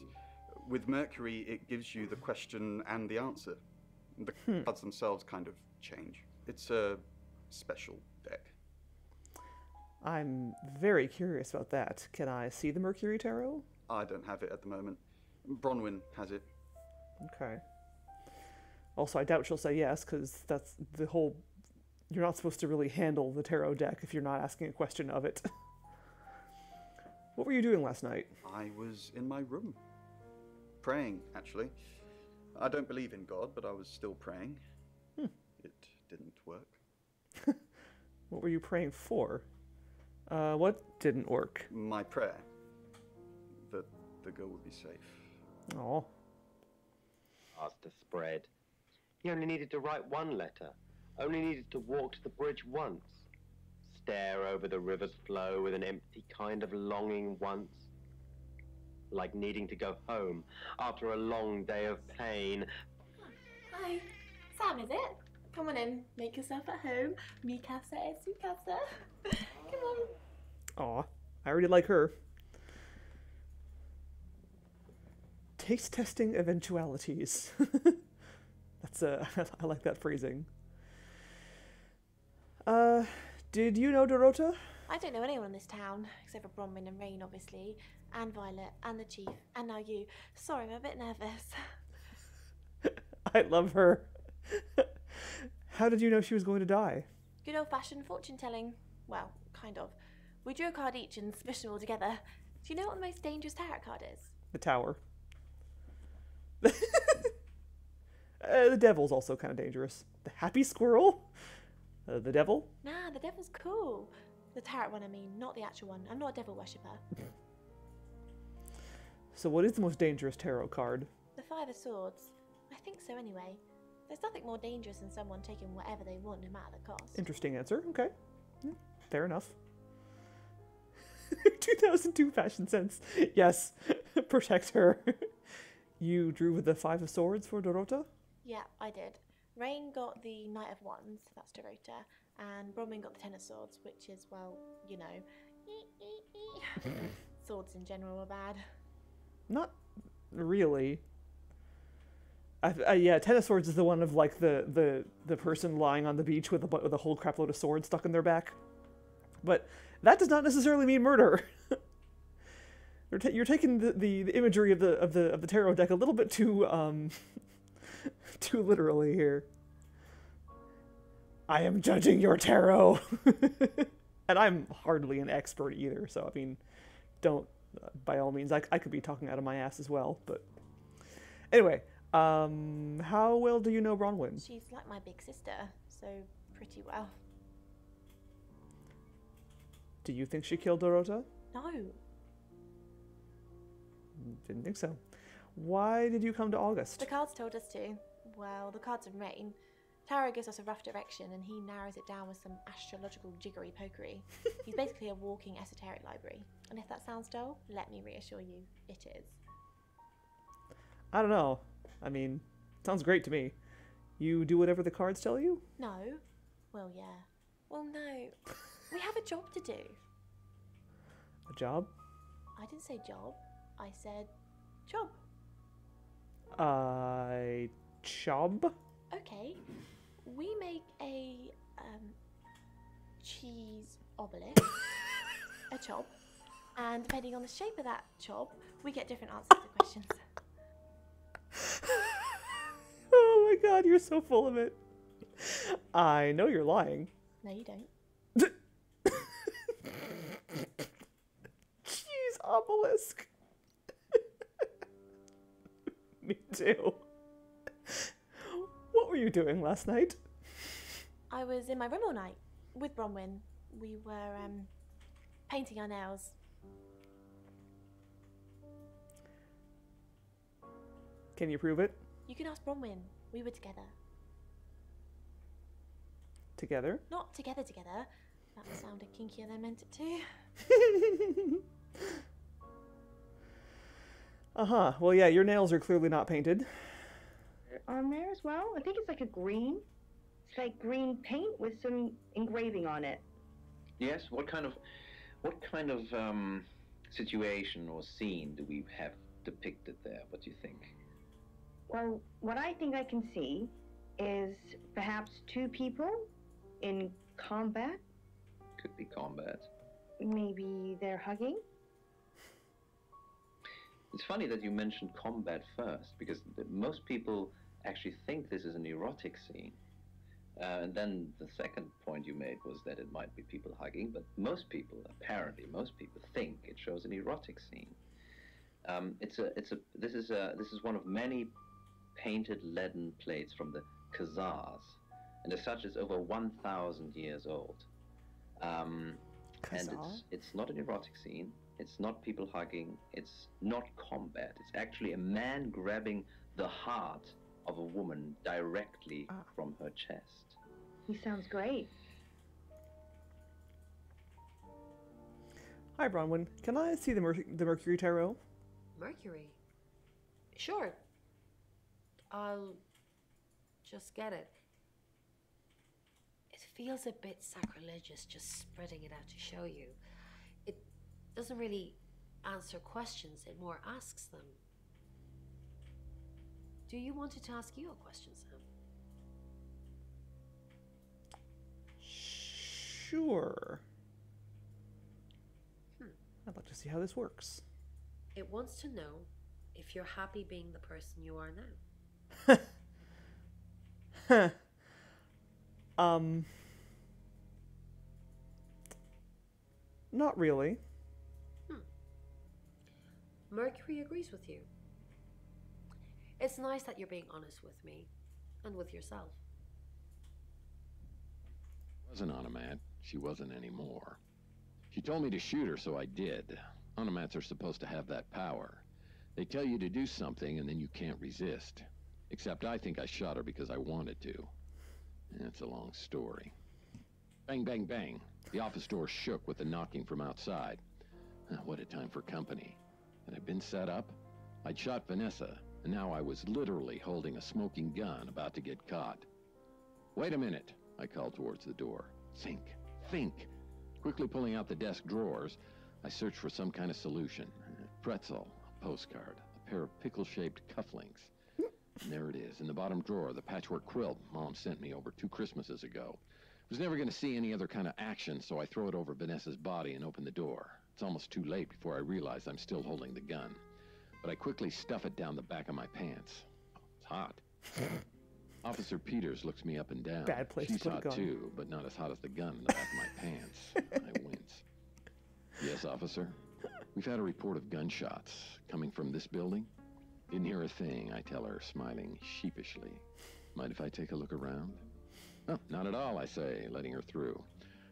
With Mercury, it gives you the question and the answer. The cards themselves kind of change. It's a special deck. I'm very curious about that. Can I see the Mercury Tarot? I don't have it at the moment. Bronwyn has it. Okay. Also, I doubt she'll say yes, because that's the whole... You're not supposed to really handle the tarot deck if you're not asking a question of it. What were you doing last night? I was in my room. Praying, actually. I don't believe in God, but I was still praying. It didn't work. What were you praying for? What didn't work? My prayer. That the girl would be safe. Aw. Asked to spread. He only needed to write one letter. Only needed to walk to the bridge once. Stare over the river's flow with an empty kind of longing once. Like needing to go home after a long day of pain. Hi, Sam, is it? Come on in, make yourself at home. Mi casa es su casa. Come on. Aw, I already like her. Taste testing eventualities. That's I like that phrasing. Did you know Dorota? I don't know anyone in this town, except for Bronwyn and Rain, obviously, and Violet, and the Chief, and now you. Sorry, I'm a bit nervous. I love her. How did you know she was going to die? Good old-fashioned fortune-telling. Well, kind of. We drew a card each and smushed them all together. Do you know what the most dangerous tarot card is? The Tower. The Devil's also kind of dangerous. The Happy Squirrel? The Devil? Nah, the Devil's cool. The tarot one, I mean, not the actual one. I'm not a devil worshipper. So what is the most dangerous tarot card? The Five of Swords. I think so anyway. There's nothing more dangerous than someone taking whatever they want, no matter the cost. Interesting answer. Okay. Fair enough. 2002 fashion sense. Yes. Protect her. You drew with the 5 of Swords for Dorota? Yeah, I did. Rain got the Knight of Wands, that's Dorota, and Bronwyn got the Ten of Swords, which is, well, you know, swords in general are bad. Not really. Yeah, Ten of Swords is the one of like the person lying on the beach with a whole crapload of swords stuck in their back. But that does not necessarily mean murder. You're taking the imagery of the tarot deck a little bit too too literally here. I am judging your tarot, and I'm hardly an expert either. So I mean, don't by all means. I could be talking out of my ass as well. But anyway, how well do you know Bronwyn? She's like my big sister, so pretty well. Do you think she killed Dorota? No. Didn't think so. Why did you come to August? The cards told us to. Well, the cards of Rain. Tarot gives us a rough direction and he narrows it down with some astrological jiggery pokery. He's basically a walking esoteric library. And if that sounds dull, let me reassure you, it is. I don't know. I mean, sounds great to me. You do whatever the cards tell you? No. Well, yeah. Well, no. We have a job to do. A job? I didn't say job. I said job. Job? Okay. We make a cheese obelisk, a chob, and depending on the shape of that chob, we get different answers to questions. Oh my god, you're so full of it. I know you're lying. No, you don't. Cheese obelisk. Me too. What were you doing last night? I was in my room all night with Bronwyn. We were painting our nails. Can you prove it? You can ask Bronwyn. We were together. Together? Not together. That sounded kinkier than I meant it to. Uh-huh. Well, yeah, your nails are clearly not painted. On there as well? I think it's like a green. It's like green paint with some engraving on it. Yes. What kind of situation or scene do we have depicted there? What do you think? Well, what I think I can see is perhaps 2 people in combat. Could be combat. Maybe they're hugging. It's funny that you mentioned combat first, because most people actually think this is an erotic scene. And then the second point you made was that it might be people hugging, but apparently most people think it shows an erotic scene. This is one of many painted leaden plates from the Khazars, and as such it's over 1,000 years old. And it's not an erotic scene. It's not people hugging. It's not combat. It's actually a man grabbing the heart of a woman directly from her chest. He sounds great. Hi, Bronwyn. Can I see the Mercury Tarot? Mercury? Sure. I'll just get it. It feels a bit sacrilegious just spreading it out to show you. It doesn't really answer questions, it more asks them. Do you want it to ask you a question, Sam? Sure. I'd like to see how this works. It wants to know if you're happy being the person you are now. Not really. Mercury agrees with you. It's nice that you're being honest with me and with yourself. Wasn't Automat. She wasn't anymore. She told me to shoot her, so I did. Automats are supposed to have that power. They tell you to do something, and then you can't resist. Except I think I shot her because I wanted to. It's a long story. Bang, bang, bang. The office door shook with the knocking from outside. What a time for company. Had I been set up? I'd shot Vanessa, and now I was literally holding a smoking gun about to get caught. Wait a minute, I called towards the door. Think, think. Quickly pulling out the desk drawers, I searched for some kind of solution. A pretzel, a postcard, a pair of pickle-shaped cufflinks. And there it is, in the bottom drawer, the patchwork quilt Mom sent me over 2 Christmases ago. I was never going to see any other kind of action, so I throw it over Vanessa's body and open the door. It's almost too late before I realize I'm still holding the gun. But I quickly stuff it down the back of my pants. It's hot. Officer Peters looks me up and down. Bad place She's to put a hot gun. too, but not as hot as the gun in the back of my pants. I wince. Yes, officer? We've had a report of gunshots coming from this building. Didn't hear a thing, I tell her, smiling sheepishly. Mind if I take a look around? Oh, not at all, I say, letting her through.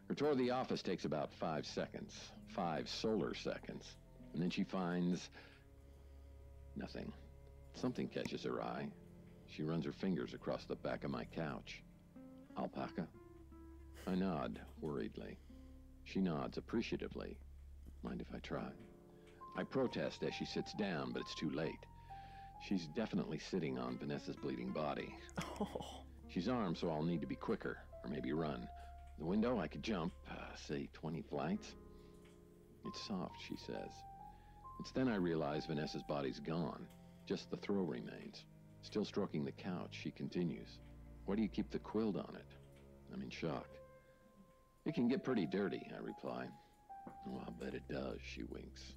Her tour of the office takes about 5 seconds. 5 solar seconds. And then she finds... nothing. Something catches her eye. She runs her fingers across the back of my couch. Alpaca? I nod, worriedly. She nods appreciatively. Mind if I try? I protest as she sits down, but it's too late. She's definitely sitting on Vanessa's bleeding body. Oh. She's armed, so I'll need to be quicker, or maybe run. The window, I could jump, say 20 flights. It's soft, she says. It's then I realize Vanessa's body's gone. Just the throw remains. Still stroking the couch, she continues. Why do you keep the quilt on it? I'm in shock. It can get pretty dirty, I reply. Oh, I'll bet it does, she winks.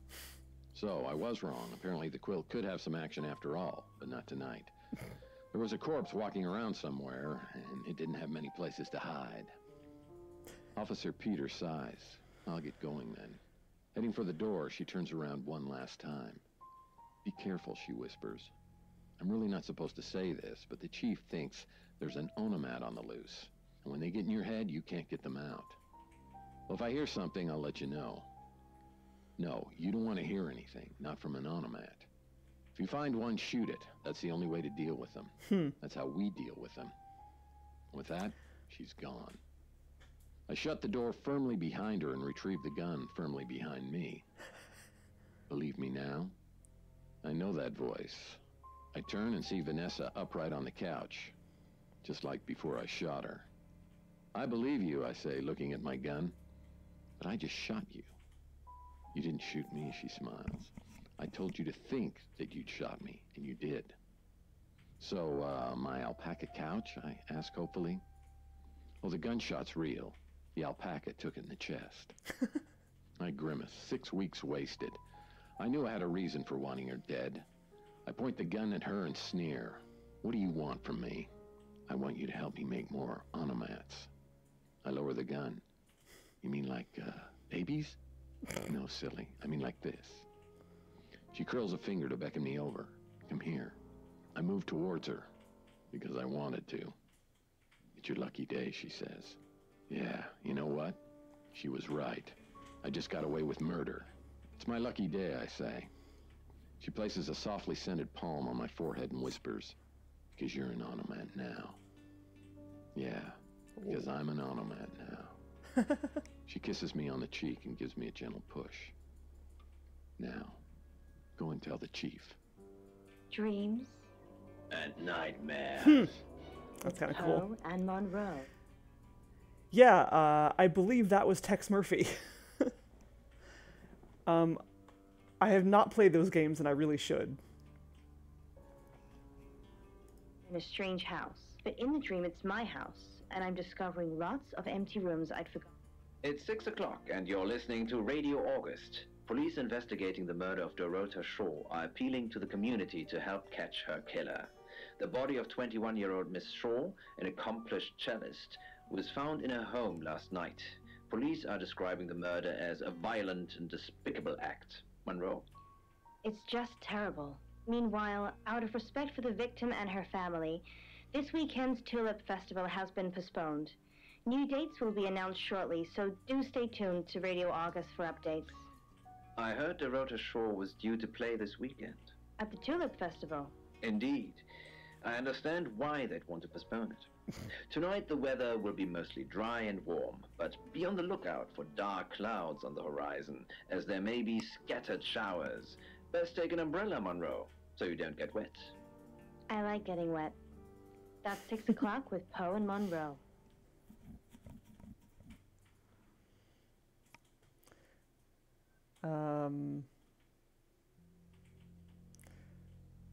So, I was wrong. Apparently the quilt could have some action after all, but not tonight. There was a corpse walking around somewhere, and it didn't have many places to hide. Officer Peters sighs. I'll get going then. Heading for the door, she turns around one last time. Be careful, she whispers. I'm really not supposed to say this, but the chief thinks there's an onomat on the loose. And when they get in your head, you can't get them out. Well, if I hear something, I'll let you know. No, you don't want to hear anything, not from an onomat. If you find one, shoot it. That's the only way to deal with them. That's how we deal with them. With that, she's gone. I shut the door firmly behind her and retrieve the gun firmly behind me. Believe me now? I know that voice. I turn and see Vanessa upright on the couch, just like before I shot her. I believe you, I say, looking at my gun. But I just shot you. You didn't shoot me, she smiles. I told you to think that you'd shot me, and you did. So, my alpaca couch, I ask hopefully? Well, the gunshot's real. The alpaca took it in the chest. I grimace. 6 weeks wasted. I knew I had a reason for wanting her dead. I point the gun at her and sneer. What do you want from me? I want you to help me make more onomats. I lower the gun. You mean like, babies? No, silly. I mean like this. She curls a finger to beckon me over. Come here. I move towards her, because I wanted to. It's your lucky day, she says. Yeah, you know what? She was right. I just got away with murder. It's my lucky day, I say. She places a softly scented palm on my forehead and whispers, because you're an onomat now. Yeah, because I'm an onomat now. She kisses me on the cheek and gives me a gentle push. Now, go and tell the chief. Dreams. And nightmares. That's kind of cool. Poe and Monroe. Yeah, I believe that was Tex Murphy. I have not played those games, and I really should. In a strange house. But in the dream, it's my house, and I'm discovering lots of empty rooms I'd forgotten. It's 6 o'clock, and you're listening to Radio August. Police investigating the murder of Dorota Shaw are appealing to the community to help catch her killer. The body of 21-year-old Miss Shaw, an accomplished cellist, was found in her home last night. Police are describing the murder as a violent and despicable act. Monroe. It's just terrible. Meanwhile, out of respect for the victim and her family, this weekend's Tulip Festival has been postponed. New dates will be announced shortly, so do stay tuned to Radio August for updates. I heard Dorota Shaw was due to play this weekend. At the Tulip Festival? Indeed. I understand why they'd want to postpone it. Tonight the weather will be mostly dry and warm, but be on the lookout for dark clouds on the horizon, as there may be scattered showers. Best take an umbrella, Monroe, so you don't get wet. I like getting wet. That's 6 o'clock with Poe and Monroe.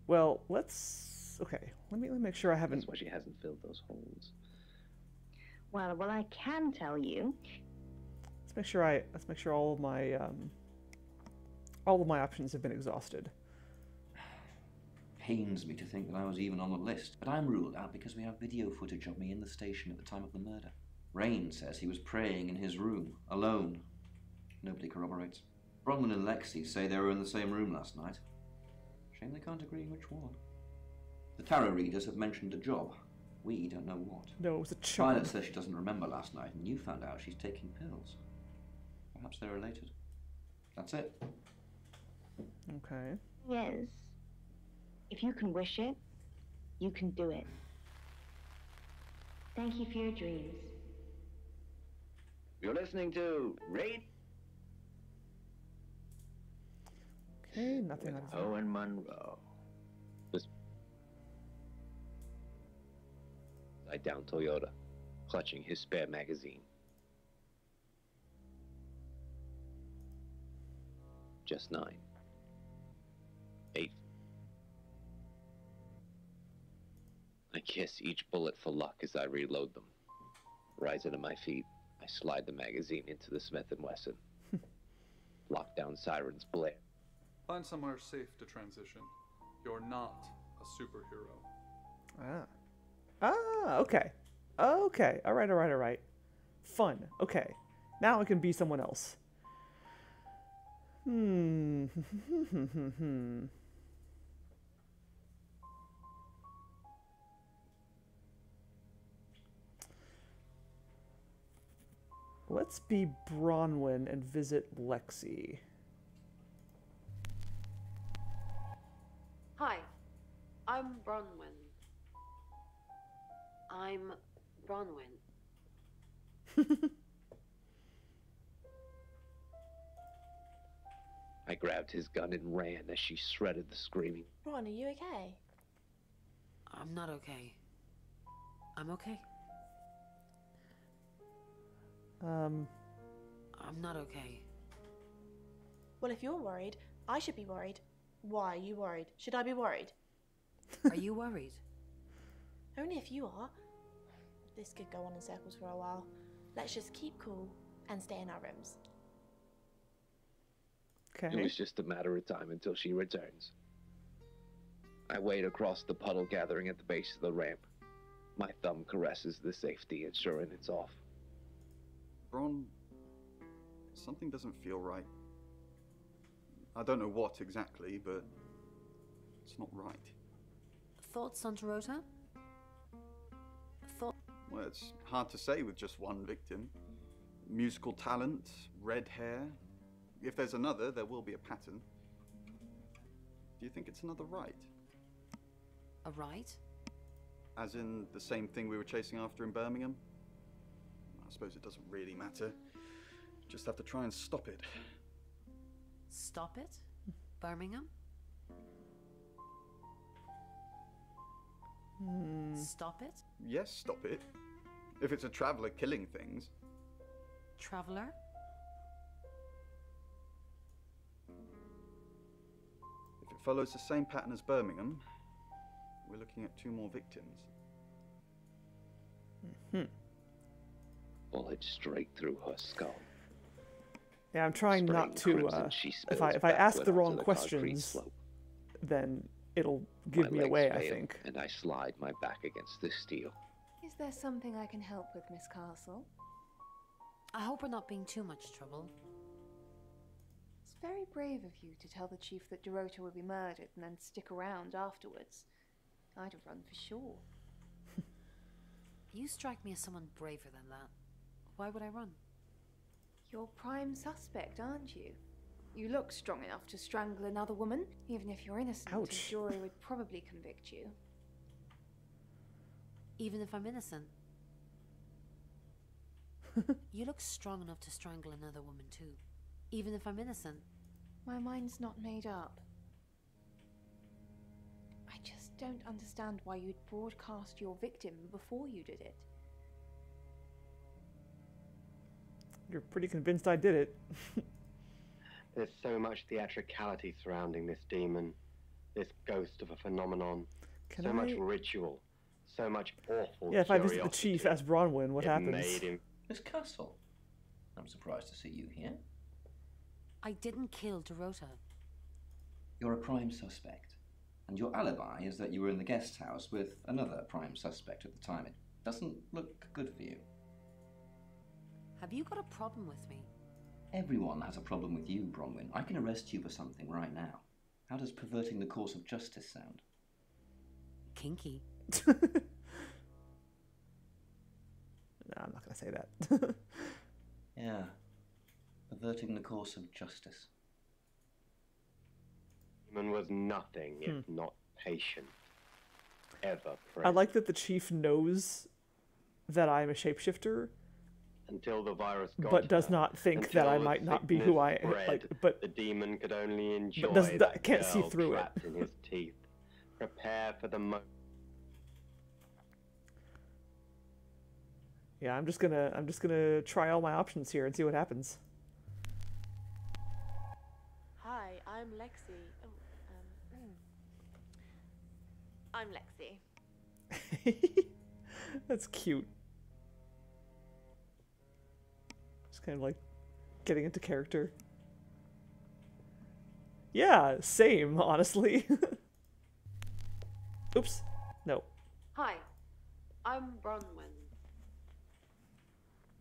Well, let's... Okay, let me make sure I haven't... That's why she hasn't filled those holes. Well, I can tell you. Let's make sure all of my options have been exhausted. Pains me to think that I was even on the list, but I'm ruled out because we have video footage of me in the station at the time of the murder. Rain says he was praying in his room, alone. Nobody corroborates. Bronwyn and Lexi say they were in the same room last night. Shame they can't agree which one. The tarot readers have mentioned a job. We don't know what. No, it was a job. Violet says she doesn't remember last night, and you found out she's taking pills. Perhaps they're related. That's it. Okay. Yes. If you can wish it, you can do it. Thank you for your dreams. You're listening to Raid Okay, nothing with on Poe and Monroe. Side down Toyota, clutching his spare magazine. Just 9. 8. I kiss each bullet for luck as I reload them. Rising to my feet, I slide the magazine into the Smith & Wesson. Lockdown sirens blare. Find somewhere safe to transition. You're not a superhero. Okay. Okay. All right. Fun. Okay. Now I can be someone else. Let's be Bronwyn and visit Lexi. Hi, I'm Bronwyn. I'm Bronwyn. I grabbed his gun and ran as she shredded the screaming. Ron, are you okay? I'm not okay. I'm okay. I'm not okay. Well, if you're worried, I should be worried. Why are you worried? Should I be worried? Are you worried? Only if you are. This could go on in circles for a while. Let's just keep cool and stay in our rooms. Okay. It was just a matter of time until she returns. I wade across the puddle gathering at the base of the ramp. My thumb caresses the safety, ensuring it's off. Bron, something doesn't feel right. I don't know what exactly, but it's not right. Thoughts on Dorota? Well, it's hard to say with just one victim. Musical talent, red hair. If there's another, there will be a pattern. Do you think it's another right? A right? As in the same thing we were chasing after in Birmingham? I suppose it doesn't really matter. Just have to try and stop it. Stop it? Birmingham? Stop it? Yes, stop it. If it's a traveller killing things. Traveller? If it follows the same pattern as Birmingham, we're looking at 2 more victims. Bullet straight through her skull. Yeah, I'm trying not to. If I ask the wrong questions, then it'll give me away, I think. And I slide my back against the steel. Is there something I can help with, Miss Castle? I hope we're not being too much trouble. It's very brave of you to tell the chief that Dorota will be murdered and then stick around afterwards. I'd have run for sure. You strike me as someone braver than that. Why would I run? You're prime suspect, aren't you? You look strong enough to strangle another woman. Even if you're innocent, Ouch. a jury would probably convict you. even if I'm innocent. You look strong enough to strangle another woman too, even if I'm innocent. My mind's not made up. I just don't understand why you'd broadcast your victim before you did it. You're pretty convinced I did it. There's so much theatricality surrounding this demon, this ghost of a phenomenon. So much ritual, so much awful Yeah, if I visit the curiosity. chief as Bronwyn, what It happens? made him Miss Castle, I'm surprised to see you here. I didn't kill Dorota. You're a prime suspect, and your alibi is that you were in the guest house with another prime suspect at the time. It doesn't look good for you. Have you got a problem with me? Everyone has a problem with you, Bronwyn. I can arrest you for something right now. How does perverting the course of justice sound? Kinky. No, I'm not gonna say that. Yeah, perverting the course of justice. demon was nothing if not patient. Ever I present. like that the chief knows that I'm a shapeshifter, Until the virus got but to does her, not think that until I the might not be who I sickness am. Like, spread, but the demon could only enjoy doesn't- that can't see girl through it. trapped in his teeth. Prepare for the yeah, I'm just gonna try all my options here and see what happens. Hi, I'm Lexi. I'm Lexi. That's cute. Just kind of like getting into character. Yeah, same, honestly. Oops. No. Hi, I'm Bronwyn.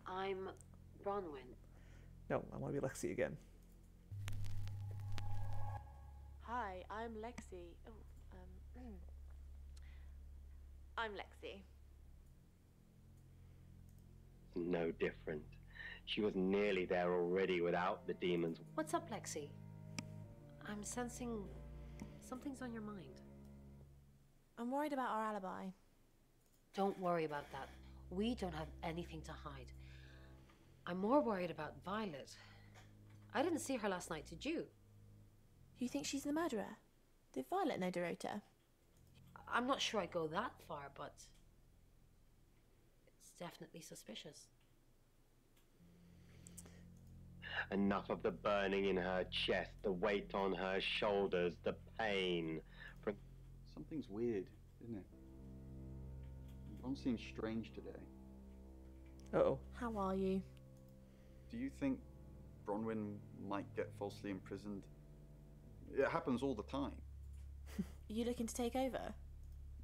I'm Bronwyn. No, I want to be Lexi again. Hi, I'm Lexi. I'm Lexi. no different. She was nearly there already without the demons. What's up, Lexi? I'm sensing something's on your mind. I'm worried about our alibi. Don't worry about that. We don't have anything to hide. I'm more worried about Violet. I didn't see her last night, did you? You think she's the murderer? Did Violet know Dorota? I'm not sure I go that far, but it's definitely suspicious. Enough of the burning in her chest, the weight on her shoulders, the pain. Something's weird, isn't it? Ron seems strange today. Uh-oh. How are you? Do you think Bronwyn might get falsely imprisoned? It happens all the time. Are you looking to take over?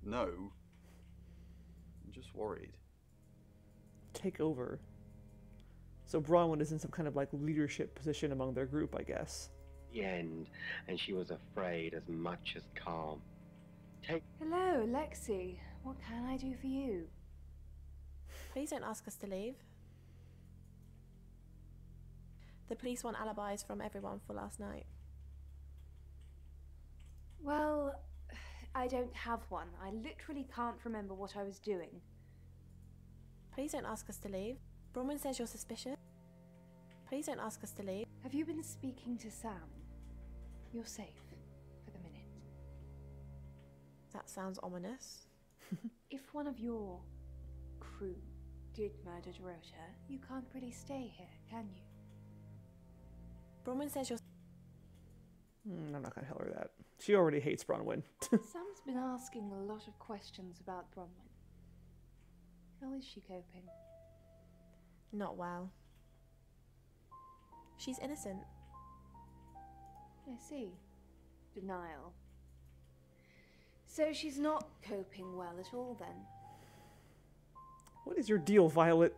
No. I'm just worried. Take over. So Bronwyn is in some kind of like leadership position among their group, I guess. The end, and she was afraid as much as calm. Hello, Lexi. What can I do for you? Please don't ask us to leave. The police want alibis from everyone for last night. Well, I don't have one. I literally can't remember what I was doing. Please don't ask us to leave. Bronwyn says you're suspicious. Please don't ask us to leave. Have you been speaking to Sam? You're safe for the minute. That sounds ominous. If one of your crew did murder Dorota, you can't really stay here, can you? Bronwyn says you're... I'm not gonna tell her that. She already hates Bronwyn. Sam's been asking a lot of questions about Bronwyn. How is she coping? Not well. She's innocent. I see. Denial. So she's not coping well at all, then? What is your deal, Violet?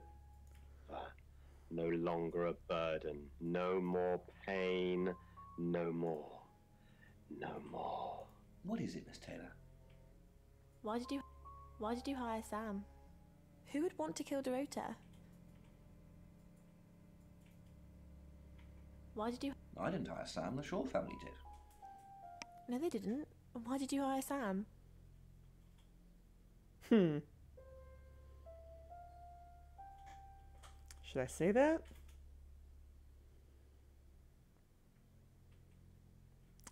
No longer a burden. No more pain. No more. No more. What is it, Miss Taylor? Why did you hire Sam? Who would want to kill Dorota? Why did you... I didn't hire Sam, the Shaw family did. No, they didn't. Why did you hire Sam? Should I say that?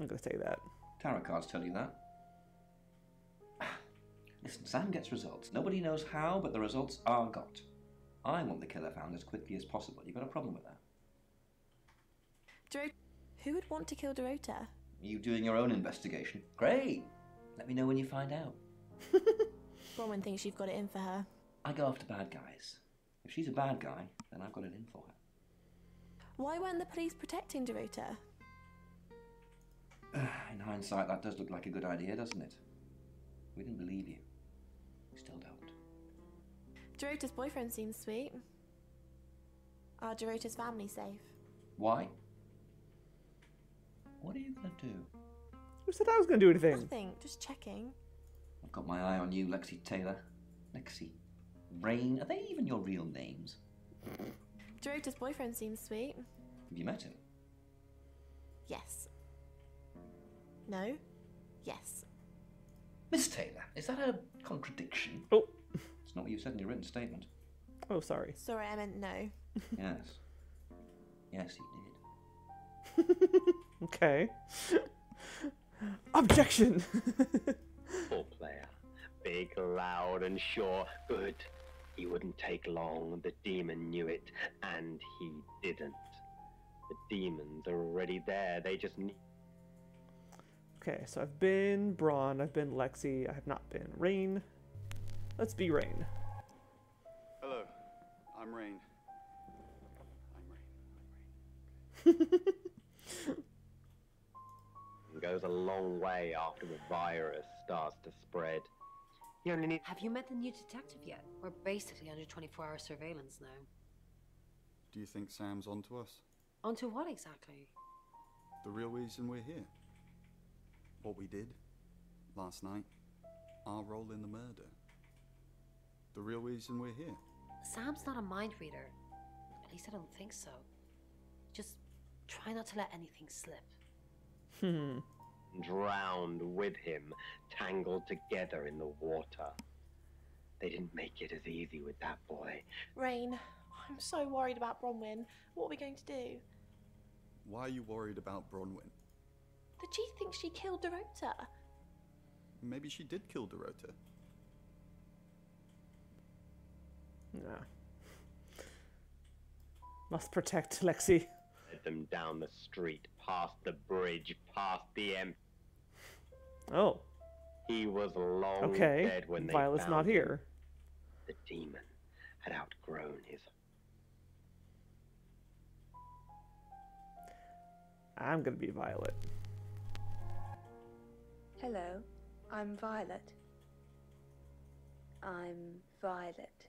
I'm gonna say that. Tarot cards tell you that. Listen, Sam gets results. Nobody knows how, but the results are got. I want the killer found as quickly as possible. You got a problem with that? Who would want to kill Dorota? You doing your own investigation? Great! Let me know when you find out. Bronwyn thinks you've got it in for her. I go after bad guys. If she's a bad guy, then I've got it in for her. Why weren't the police protecting Dorota? In hindsight, that does look like a good idea, doesn't it? We didn't believe you. We still don't. Dorota's boyfriend seems sweet. Are Dorota's family safe? Why? What are you gonna do? Who said I was gonna do anything? Nothing, just checking. I've got my eye on you, Lexi Taylor. Lexi. Rain, are they even your real names? Dorota's boyfriend seems sweet. Have you met him? Yes. No? Yes. Miss Taylor, is that a contradiction? Oh. It's not what you said in your written statement. Oh, sorry. Sorry, I meant no. Yes. Yes, you did. Okay. Objection! Poor player. Big, loud, and sure. Good. He wouldn't take long. The demon knew it, and he didn't. The demons are already there. They just need... Okay, so I've been Braun, I've been Lexi, I have not been Rain. Let's be Rain. Hello, I'm Rain. It goes a long way after the virus starts to spread. You only need... Have you met the new detective yet? We're basically under 24-hour surveillance now. Do you think Sam's onto us? Onto what exactly? The real reason we're here. What we did last night. Our role in the murder. The real reason we're here. Sam's not a mind reader. At least I don't think so. Just try not to let anything slip. Drowned with him, tangled together in the water. They didn't make it as easy with that boy. Rain, I'm so worried about Bronwyn. What are we going to do? Why are you worried about Bronwyn? The chief thinks she killed Dorota. Maybe she did kill Dorota. Yeah. Must protect Lexi. Led them down the street, past the bridge, past the M. Oh. He was long Okay. dead when they Violet's found not him. here. The demon had outgrown his... I'm gonna be Violet. Hello, I'm Violet. I'm Violet.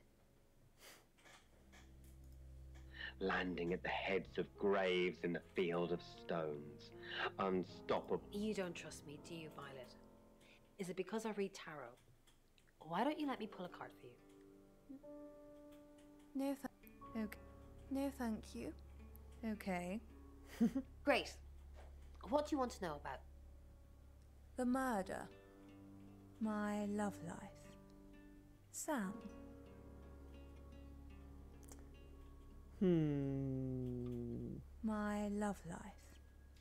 landing at the heads of graves in the field of stones. Unstoppable. You don't trust me, do you, Violet? Is it because I read tarot? Why don't you let me pull a card for you? Okay. No, thank you. Okay. Great. What do you want to know about? The murder. My love life. Sam. My love life.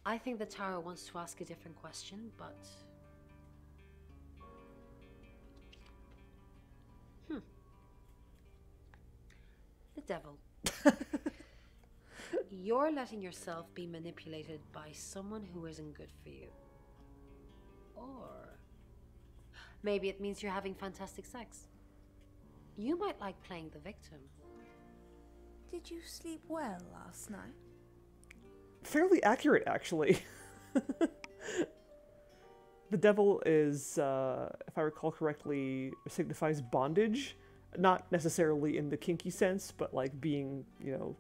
I think the tarot wants to ask a different question, but... The devil. You're letting yourself be manipulated by someone who isn't good for you. Or... maybe it means you're having fantastic sex. You might like playing the victim. Did you sleep well last night? Fairly accurate, actually. The devil is, if I recall correctly, signifies bondage. Not necessarily in the kinky sense, but like being, you know,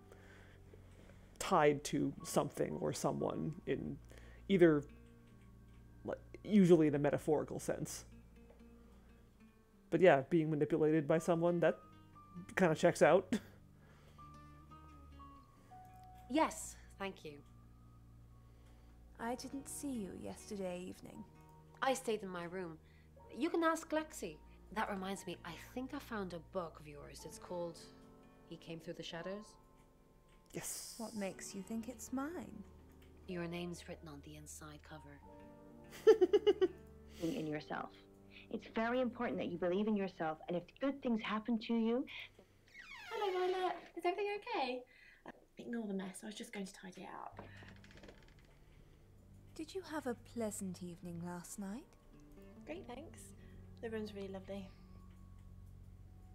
tied to something or someone in either, like, usually in a metaphorical sense. But yeah, being manipulated by someone, that kind of checks out. Yes, thank you. I didn't see you yesterday evening. I stayed in my room. You can ask Lexi. That reminds me, I think I found a book of yours. It's called He Came Through the Shadows. Yes. What makes you think it's mine? Your name's written on the inside cover. In yourself. It's very important that you believe in yourself, and if good things happen to you... Hello, Violet. Is everything okay? Ignore the mess. I was just going to tidy it up. Did you have a pleasant evening last night? Great, thanks. The room's really lovely.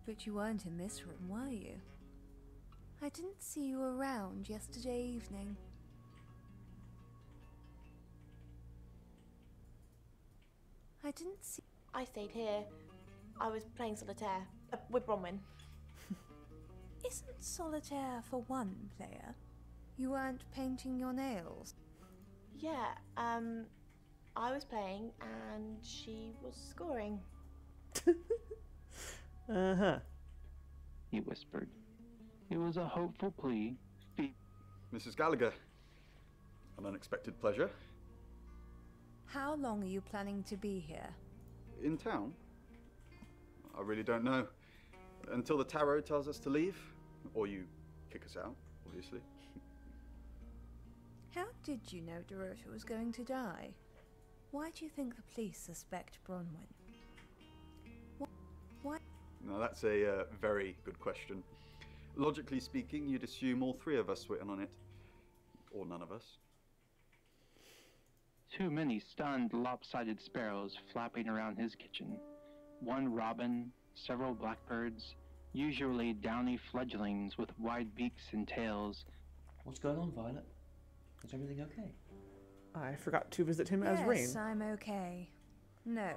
But you weren't in this room, were you? I didn't see you around yesterday evening. I didn't see... I stayed here. I was playing solitaire with Bronwyn. Isn't solitaire for one player? You weren't painting your nails? Yeah, I was playing and she was scoring. Uh-huh. He whispered. It was a hopeful plea. Mrs. Gallagher, an unexpected pleasure. How long are you planning to be here? In town? I really don't know. Until the tarot tells us to leave. Or you kick us out, obviously. How did you know Dorota was going to die? Why do you think the police suspect Bronwyn? Why? Now that's a very good question. Logically speaking, you'd assume all three of us were in on it. Or none of us. Too many stunned, lopsided sparrows flapping around his kitchen. One robin, several blackbirds, usually downy fledglings with wide beaks and tails. What's going on, Violet? Is everything okay? I forgot to visit him as Rain. Yes, I'm okay. No,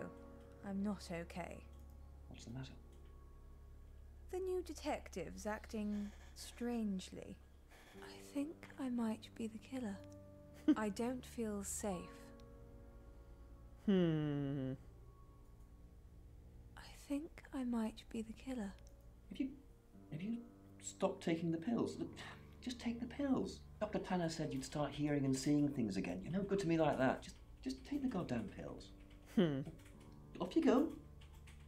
I'm not okay. What's the matter? The new detective's acting strangely. I think I might be the killer. I don't feel safe. Hmm. I think I might be the killer. Have you stopped taking the pills? Look, just take the pills. Dr. Tanner said you'd start hearing and seeing things again. You're no good to me like that. Just take the goddamn pills. Off you go.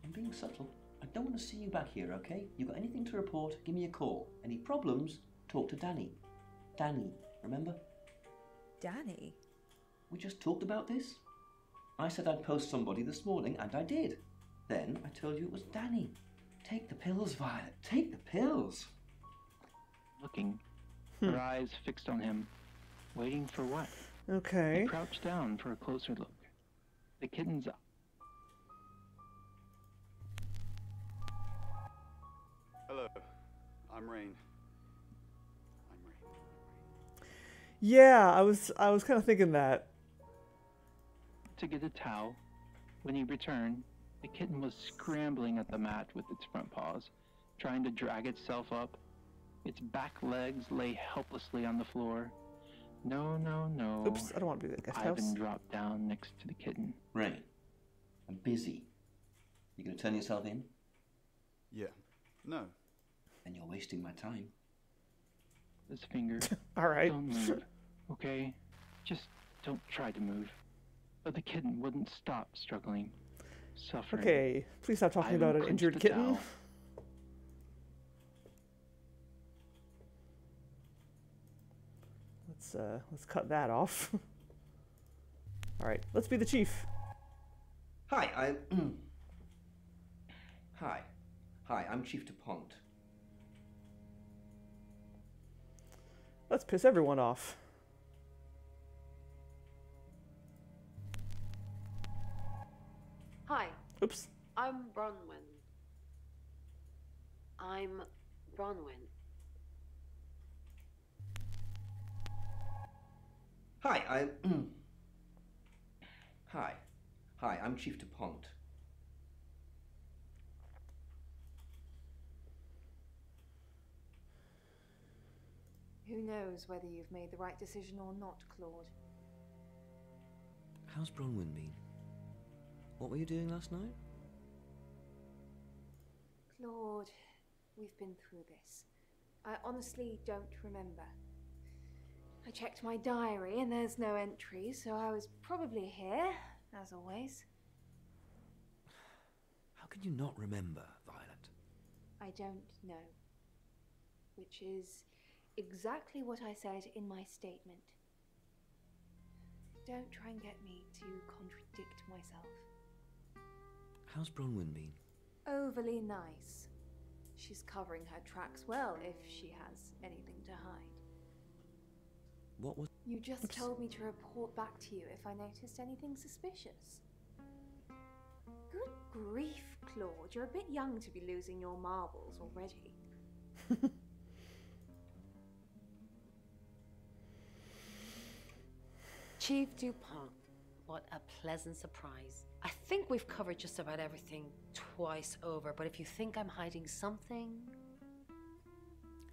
I'm being subtle. I don't want to see you back here, okay? You got anything to report, give me a call. Any problems, talk to Danny. Danny, remember? Danny? We just talked about this. I said I'd post somebody this morning, and I did. Then I told you it was Danny. Take the pills, Violet. Take the pills. Looking, her eyes fixed on him, waiting for what? Okay. He crouched down for a closer look. The kitten's up. Hello, I'm Rain. Yeah, I was kind of thinking that. To get a towel. When he returned, the kitten was scrambling at the mat with its front paws, trying to drag itself up. Its back legs lay helplessly on the floor. No, no, no. Oops, I don't want to be the guest house. Ivan dropped down next to the kitten. Rain, I'm busy. You gonna turn yourself in? Yeah. No. Then you're wasting my time. His finger. All right. Don't move, okay? Just don't try to move. But the kitten wouldn't stop struggling, suffering. Okay, please stop talking about an injured kitten. Let's cut that off. All right, let's be the chief. Hi, Hi, I'm Chief DuPont. Let's piss everyone off. Hi. Oops. I'm Bronwyn. I'm Bronwyn. Hi, Hi, I'm Chief DuPont. Who knows whether you've made the right decision or not, Claude? How's Bronwyn been? What were you doing last night? Claude, we've been through this. I honestly don't remember. I checked my diary and there's no entry, so I was probably here, as always. How can you not remember, Violet? I don't know. Which is exactly what I said in my statement. Don't try and get me to contradict myself. How's Bronwyn been? Overly nice. She's covering her tracks well if she has anything to hide. What was... You just told me to report back to you if I noticed anything suspicious. Good grief, Claude. You're a bit young to be losing your marbles already. Chief Dupont, what a pleasant surprise. I think we've covered just about everything twice over, but if you think I'm hiding something...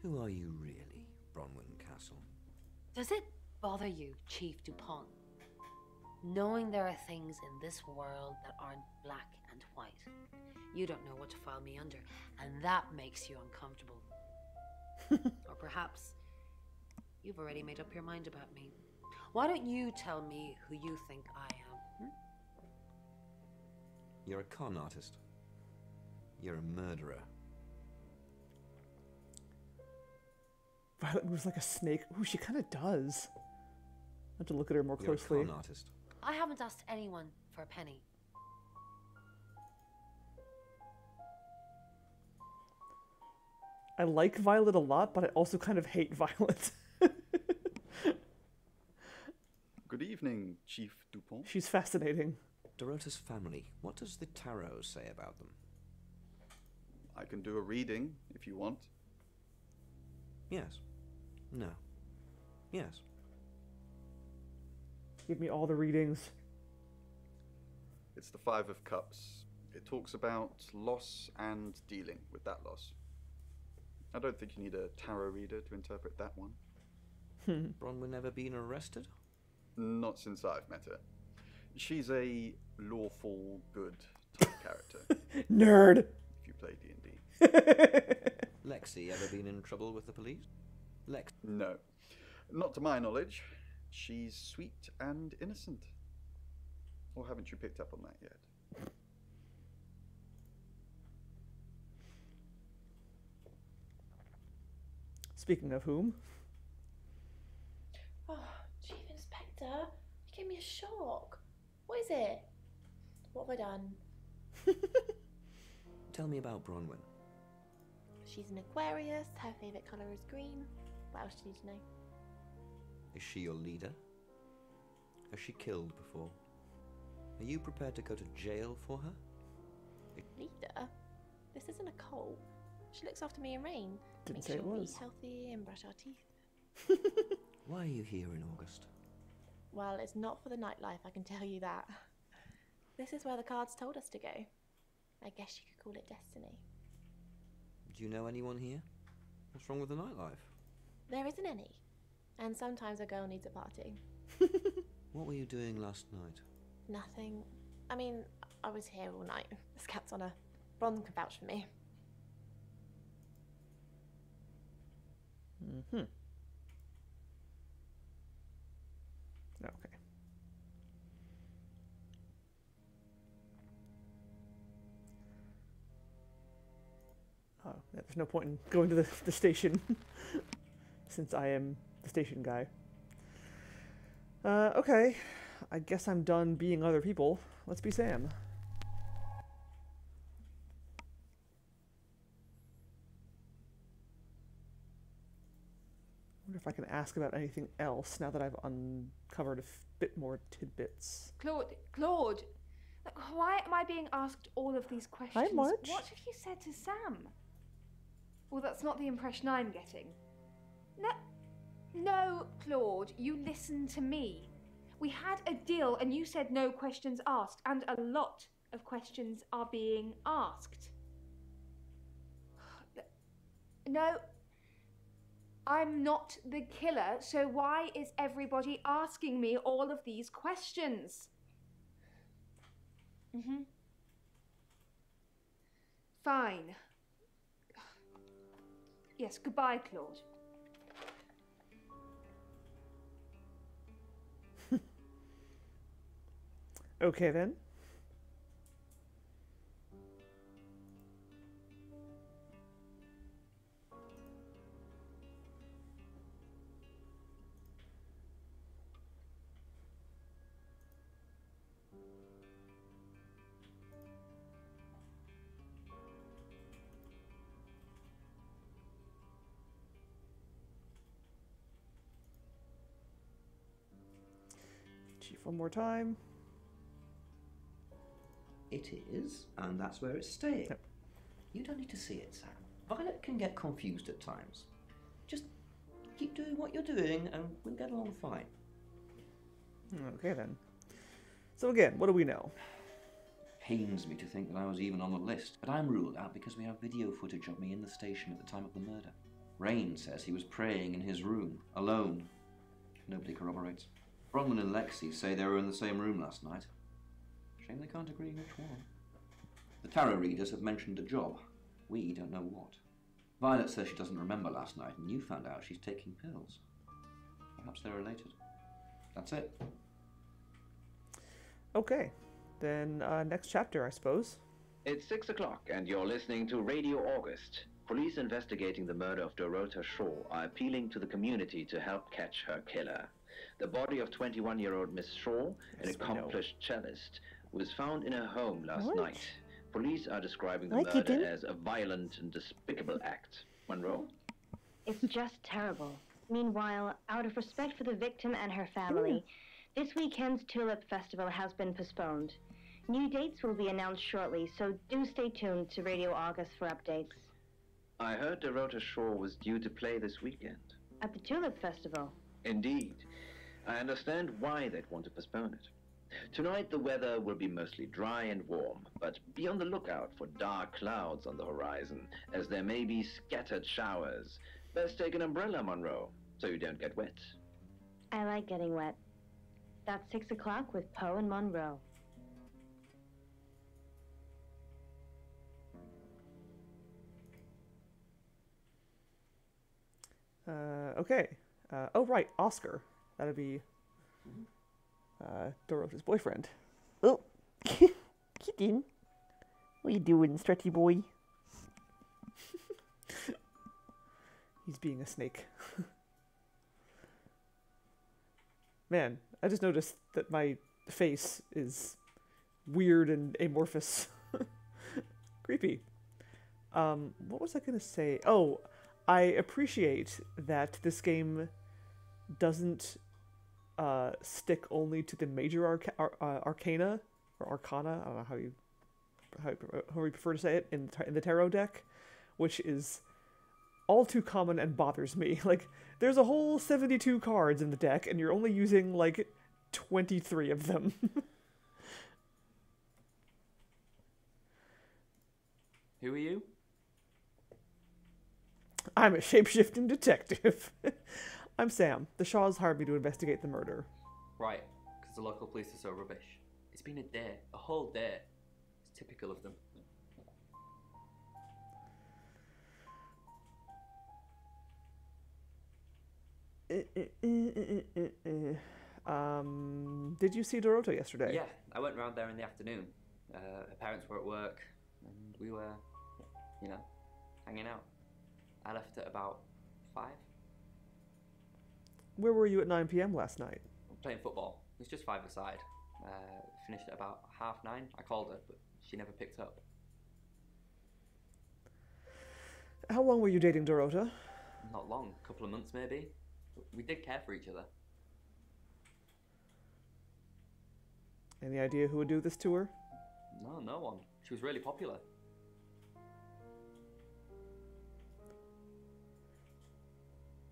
Who are you really, Bronwyn Castle? Does it bother you, Chief Dupont, knowing there are things in this world that aren't black and white? You don't know what to file me under, and that makes you uncomfortable. Or perhaps you've already made up your mind about me. Why don't you tell me who you think I am? You're a con artist. You're a murderer. Violet moves like a snake. Ooh, she kind of does. I have to look at her more You're closely. a con artist. I haven't asked anyone for a penny. I like Violet a lot, but I also kind of hate Violet. Good evening, Chief Dupont. She's fascinating. Dorota's family. What does the tarot say about them? I can do a reading if you want. Yes. No. Yes. Give me all the readings. It's the Five of Cups. It talks about loss and dealing with that loss. I don't think you need a tarot reader to interpret that one. Bronwyn never been arrested? Not since I've met her. She's a lawful good type character. Nerd! If you play D&D. Lexi ever been in trouble with the police? No. Not to my knowledge. She's sweet and innocent. Or haven't you picked up on that yet? Speaking of whom? Oh, Chief Inspector, you gave me a shock. What is it? What have I done? Tell me about Bronwyn. She's an Aquarius, her favourite colour is green. What else do you need to know? Is she your leader? Has she killed before? Are you prepared to go to jail for her? Leader? This isn't a cult. She looks after me and Rain. Didn't Make say sure it we was. eat healthy and brush our teeth. Why are you here in August? Well, it's not for the nightlife, I can tell you that. This is where the cards told us to go. I guess you could call it destiny. Do you know anyone here? What's wrong with the nightlife? There isn't any. And sometimes a girl needs a party. What were you doing last night? Nothing. I mean, I was here all night. The scat's on her. Bron can vouch for me. Mm-hmm. Okay. Oh, yeah, there's no point in going to the station since I am the station guy. Okay. I guess I'm done being other people. Let's be Sam. I wonder if I can ask about anything else now that I've uncovered a bit more tidbits. Claude, look, why am I being asked all of these questions? Hi, March. What have you said to Sam? Well, that's not the impression I'm getting. No, Claude, you listen to me. We had a deal and you said no questions asked, and a lot of questions are being asked. No, I'm not the killer, so why is everybody asking me all of these questions? Fine. Yes, goodbye, Claude. Okay, then. one more time. It is, and that's where it's staying. Yep. You don't need to see it, Sam. Violet can get confused at times. Just keep doing what you're doing, and we'll get along fine. Okay, then. So again, what do we know? Pains me to think that I was even on the list, but I'm ruled out because we have video footage of me in the station at the time of the murder. Rain says he was praying in his room, alone. Nobody corroborates. Bronwyn and Lexi say they were in the same room last night. Shame they can't agree which one. The tarot readers have mentioned a job. We don't know what. Violet says she doesn't remember last night, and you found out she's taking pills. Perhaps they're related. That's it. Okay, then next chapter, I suppose. It's 6 o'clock, and you're listening to Radio August. Police investigating the murder of Dorota Shaw are appealing to the community to help catch her killer. The body of 21-year-old Miss Shaw, an accomplished cellist, was found in her home last night. Police are describing the murder as a violent and despicable act. Monroe? It's just terrible. Meanwhile, out of respect for the victim and her family, this weekend's Tulip Festival has been postponed. New dates will be announced shortly, so do stay tuned to Radio August for updates. I heard Dorota Shaw was due to play this weekend. At the Tulip Festival? Indeed. I understand why they'd want to postpone it. Tonight the weather will be mostly dry and warm, but be on the lookout for dark clouds on the horizon, as there may be scattered showers. Best take an umbrella, Monroe, so you don't get wet. I like getting wet. That's 6 o'clock with Poe and Monroe. Okay. Oh, right, Oscar. That'd be Dorota's boyfriend. Oh, kitten. What you doing, stretchy boy? He's being a snake. Man, I just noticed that my face is weird and amorphous. Creepy. What was I gonna say? Oh, I appreciate that this game doesn't stick only to the major arcana or arcana. I don't know how you prefer to say it in the tarot deck, which is all too common and bothers me. Like, there's a whole 72 cards in the deck, and you're only using like 23 of them. Who are you? I'm a shapeshifting detective. I'm Sam. The Shaws hired me to investigate the murder. Right, because the local police are so rubbish. It's been a whole day. It's typical of them. Did you see Dorota yesterday? Yeah, I went round there in the afternoon. Her parents were at work, and we were, hanging out. I left at about 5. Where were you at 9 p.m. last night? Playing football. It was just 5-a-side. Finished at about 9:30. I called her, but she never picked up. How long were you dating Dorota? Not long, a couple of months maybe. We did care for each other. Any idea who would do this to her? No, no one. She was really popular.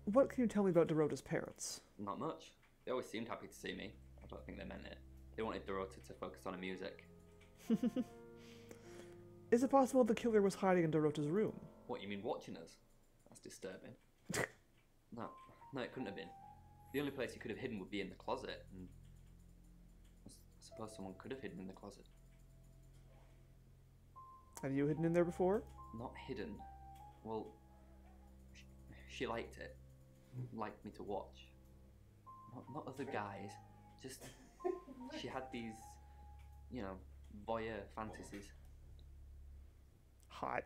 What can you tell me about Dorota's parents? Not much. They always seemed happy to see me. I don't think they meant it. They wanted Dorota to focus on her music. Is it possible the killer was hiding in Dorota's room? What, you mean watching us? That's disturbing. No, it couldn't have been. The only place he could have hidden would be in the closet, and I suppose someone could have hidden in the closet. Have you hidden in there before? Not hidden. Well, she liked it. Liked me to watch. Not other guys. Just, she had these, voyeur fantasies. Hot.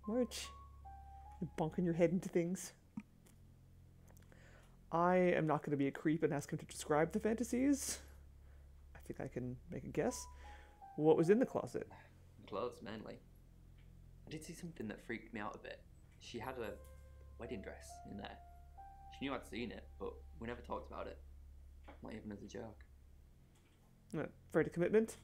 March. You're bonking your head into things. I am not going to be a creep and ask him to describe the fantasies. I think I can make a guess. What was in the closet? Clothes, mainly. I did see something that freaked me out a bit. She had wedding dress in there. She knew I'd seen it, but we never talked about it. Not even as a joke. Afraid of commitment?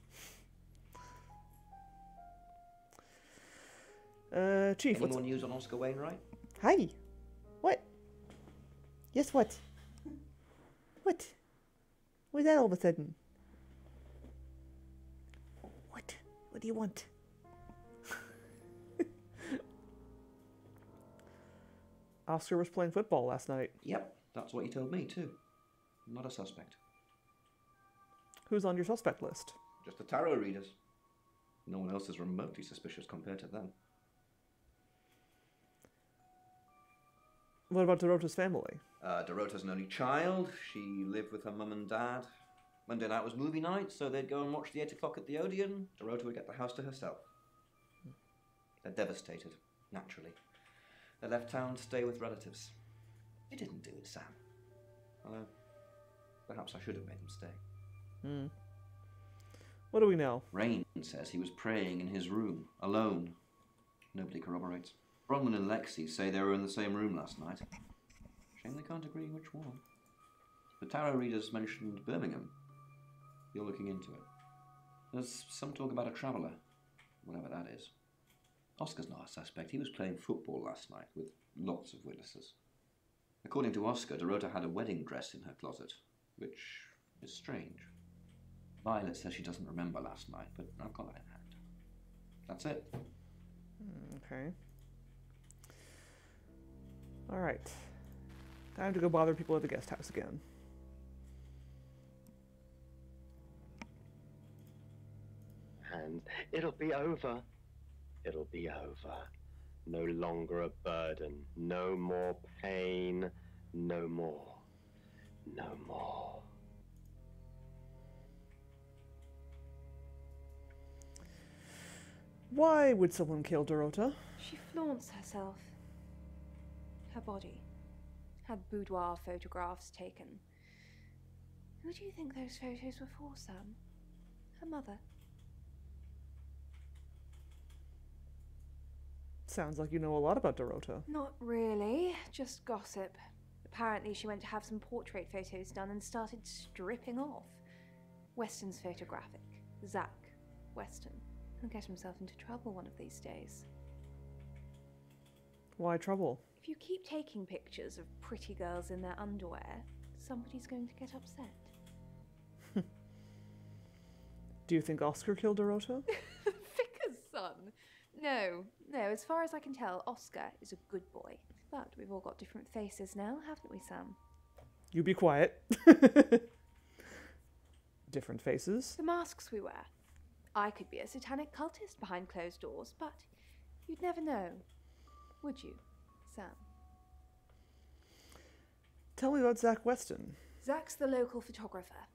Chief, Anyone what's... news on Oscar Wainwright? Hi. What? Yes, what? What? What's that all of a sudden? What? What do you want? Oscar was playing football last night. Yep, that's what he told me too. Not a suspect. Who's on your suspect list? Just the tarot readers. No one else is remotely suspicious compared to them. What about Dorota's family? Dorota's an only child. She lived with her mum and dad. Monday night was movie night, so they'd go and watch the 8 o'clock at the Odeon. Dorota would get the house to herself. They're devastated, naturally. They left town to stay with relatives. You didn't do it, Sam. Although, perhaps I should have made them stay. What do we know? Rain says he was praying in his room, alone. Nobody corroborates. Bronwyn and Lexi say they were in the same room last night. Shame they can't agree which one. The tarot readers mentioned Birmingham. You're looking into it. There's some talk about a traveller, whatever that is. Oscar's not a suspect. He was playing football last night with lots of witnesses. According to Oscar, Dorota had a wedding dress in her closet, which is strange. Violet says she doesn't remember last night, but I've got that in hand. That's it. Okay. Alright. Time to go bother people at the guest house again. And it'll be over. It'll be over. No longer a burden. No more pain. No more. No more. Why would someone kill Dorota? She flaunts herself. Her body. Had boudoir photographs taken. Who do you think those photos were for, Sam? Her mother. Sounds like you know a lot about Dorota. Not really, just gossip. Apparently she went to have some portrait photos done and started stripping off. Weston's photographic. Zach Weston. He'll get himself into trouble one of these days. Why trouble? If you keep taking pictures of pretty girls in their underwear, somebody's going to get upset. Do you think Oscar killed Dorota? Vicar's son! No, as far as I can tell, Oscar is a good boy. But we've all got different faces now, haven't we, Sam? You be quiet. Different faces? The masks we wear. I could be a satanic cultist behind closed doors, but you'd never know. Would you, Sam? Tell me about Zach Weston. Zach's the local photographer.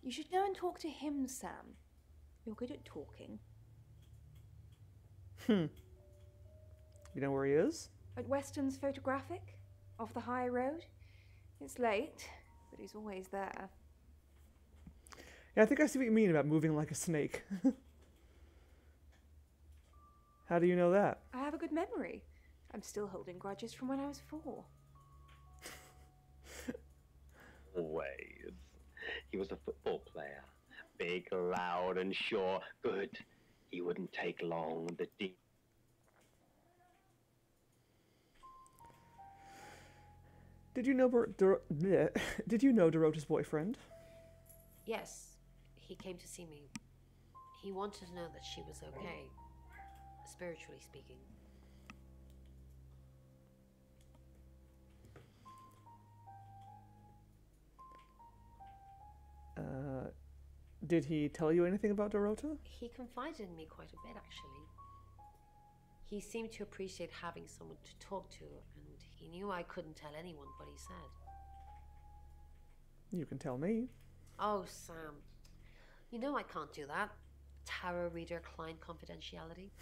You should go and talk to him, Sam. You're good at talking. You know where he is? At Weston's photographic, off the high road. It's late, but he's always there. Yeah, I think I see what you mean about moving like a snake. How do you know that? I have a good memory. I'm still holding grudges from when I was 4. Always. He was a football player. Big, loud, and sure. Good. He wouldn't take long. The deep. Did you know Did you know Dorota's boyfriend? Yes, he came to see me. He wanted to know that she was okay, spiritually speaking. Did he tell you anything about Dorota? He confided in me quite a bit, actually. He seemed to appreciate having someone to talk to, and he knew I couldn't tell anyone what he said. You can tell me. Oh, Sam. You know I can't do that. Tarot reader client confidentiality.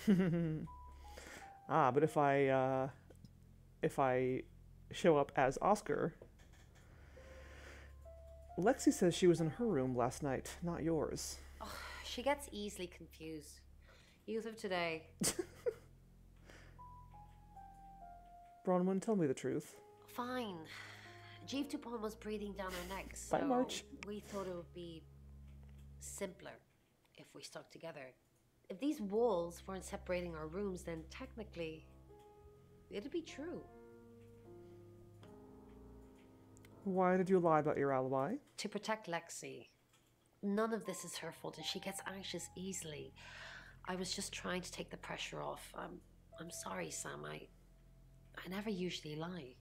But if I show up as Oscar, Lexi says she was in her room last night, not yours. Oh, she gets easily confused. Youth of today. Bronwyn, tell me the truth. Fine. Jeeve Dupont was breathing down our necks, Bye, so March. we thought it would be simpler if we stuck together. If these walls weren't separating our rooms, then technically it'd be true. Why did you lie about your alibi? To protect Lexi. None of this is her fault, and she gets anxious easily. I was just trying to take the pressure off. I'm sorry, Sam. I never usually lie.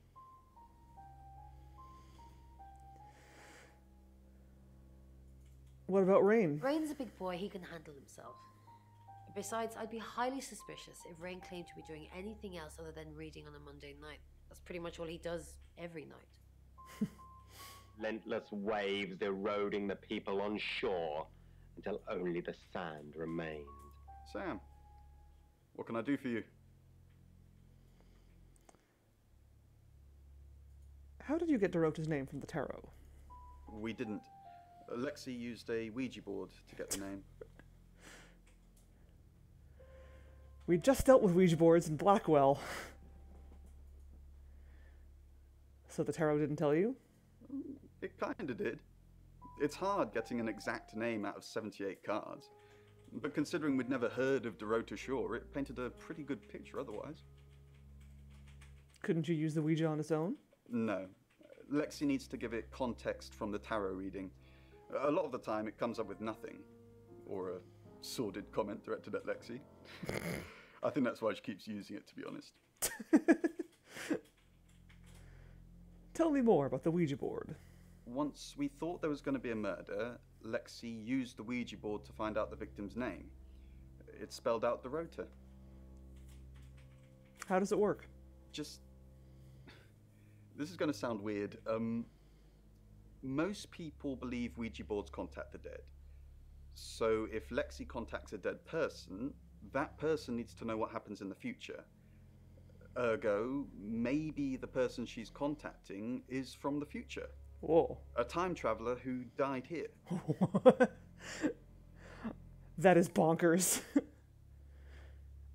What about Rain? Rain's a big boy. He can handle himself. Besides, I'd be highly suspicious if Rain claimed to be doing anything else other than reading on a Monday night. That's pretty much all he does every night. Relentless waves eroding the people on shore until only the sand remained. Sam, what can I do for you? How did you get Dorota's name from the tarot? We didn't. Lexi used a Ouija board to get the name. We just dealt with Ouija boards in Blackwell. So the tarot didn't tell you? It kinda did. It's hard getting an exact name out of 78 cards. But considering we'd never heard of Dorota Shore, it painted a pretty good picture otherwise. Couldn't you use the Ouija on its own? No. Lexi needs to give it context from the tarot reading. A lot of the time it comes up with nothing. Or a sordid comment directed at Lexi. I think that's why she keeps using it, to be honest. Tell me more about the Ouija board. Once we thought there was going to be a murder, Lexi used the Ouija board to find out the victim's name. It spelled out Dorota. How does it work? Just... This is going to sound weird. Most people believe Ouija boards contact the dead. So if Lexi contacts a dead person, that person needs to know what happens in the future. Ergo, maybe the person she's contacting is from the future. Whoa. A time traveler who died here. That is bonkers.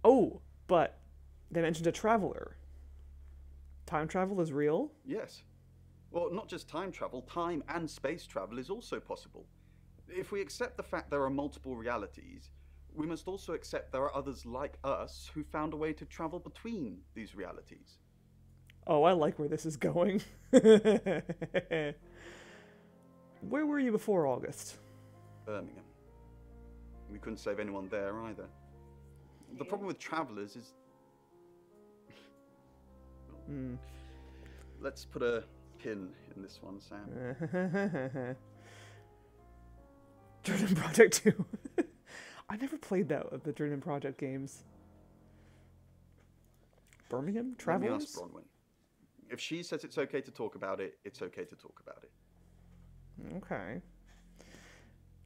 Oh, but they mentioned a traveler. Time travel is real? Yes. Well, not just time travel, time and space travel is also possible. If we accept the fact there are multiple realities, we must also accept there are others like us who found a way to travel between these realities. Oh, I like where this is going. Where were you before August? Birmingham. We couldn't save anyone there either. The problem with travelers is... Let's put a pin in this one, Sam. Dream Project 2. I never played that, the Dream Project games. Birmingham? Travelers? Let me ask Bronwyn. If she says it's okay to talk about it, it's okay to talk about it. Okay.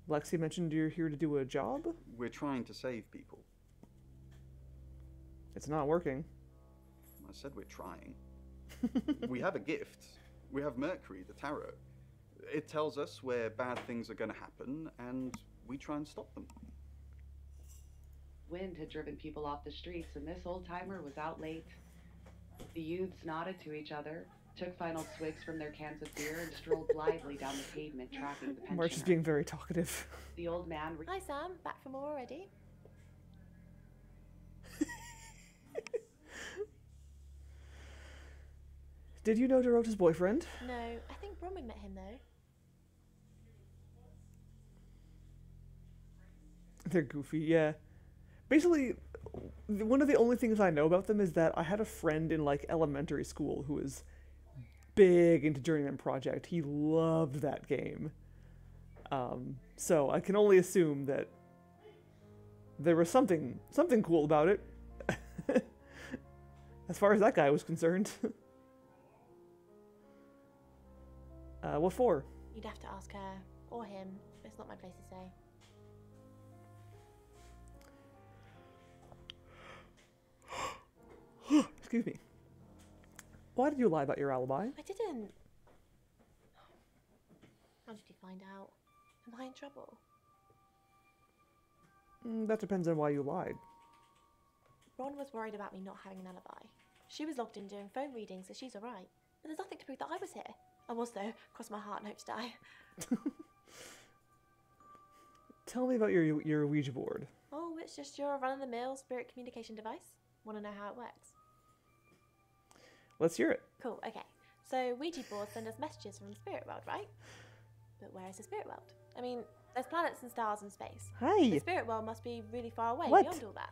Lexi mentioned you're here to do a job? We're trying to save people. It's not working. I said we're trying. We have a gift. We have Mercury, the tarot. It tells us where bad things are going to happen, and we try and stop them. Wind had driven people off the streets, and this old-timer was out late. The youths nodded to each other, took final swigs from their cans of beer, and strolled blithely down the pavement, tracking the pensioner. March is being very talkative. The old man... Hi, Sam. Back for more already? Did you know Dorota's boyfriend? No, I think Bronwyn met him, though. They're goofy, yeah. Basically, one of the only things I know about them is that I had a friend in, like, elementary school who was big into Journeyman Project. He loved that game. So I can only assume that there was something cool about it. As far as that guy was concerned. What for? You'd have to ask her, or him. It's not my place to say. Excuse me. Why did you lie about your alibi? I didn't. How did you find out? Am I in trouble? That depends on why you lied. Ron was worried about me not having an alibi. She was logged in doing phone readings, so she's alright. But there's nothing to prove that I was here. I was, though. Cross my heart and hope to die. Tell me about your Ouija board. Oh, it's just your run-of-the-mill spirit communication device. Want to know how it works? Let's hear it. Cool, okay. So Ouija boards send us messages from the spirit world, right? But where is the spirit world? I mean, there's planets and stars in space. Hi. The spirit world must be really far away What? beyond all that.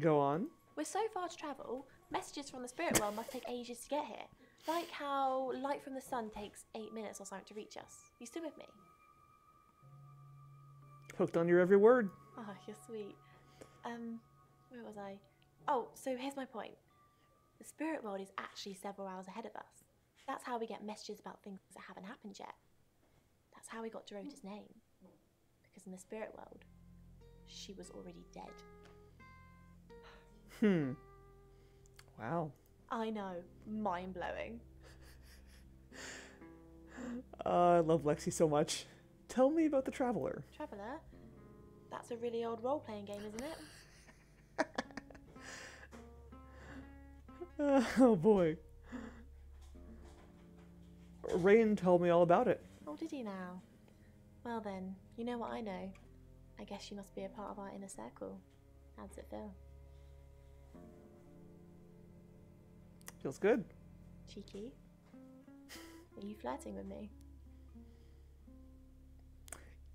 Go on. We're so far to travel, messages from the spirit world must take ages to get here. Like how light from the sun takes 8 minutes or something to reach us. You still with me? Hooked on your every word. Oh, you're sweet. Where was I? Oh, so here's my point. The spirit world is actually several hours ahead of us. That's how we get messages about things that haven't happened yet. That's how we got Dorota's name. Because in the spirit world, she was already dead. Wow. I know. Mind-blowing. I love Lexi so much. Tell me about the Traveler. Traveller? That's a really old role-playing game, isn't it? Oh boy. Rain told me all about it. Oh, did he now? Well then, you know what I know. I guess you must be a part of our inner circle. How does it feel? Feels good. Cheeky. Are you flirting with me?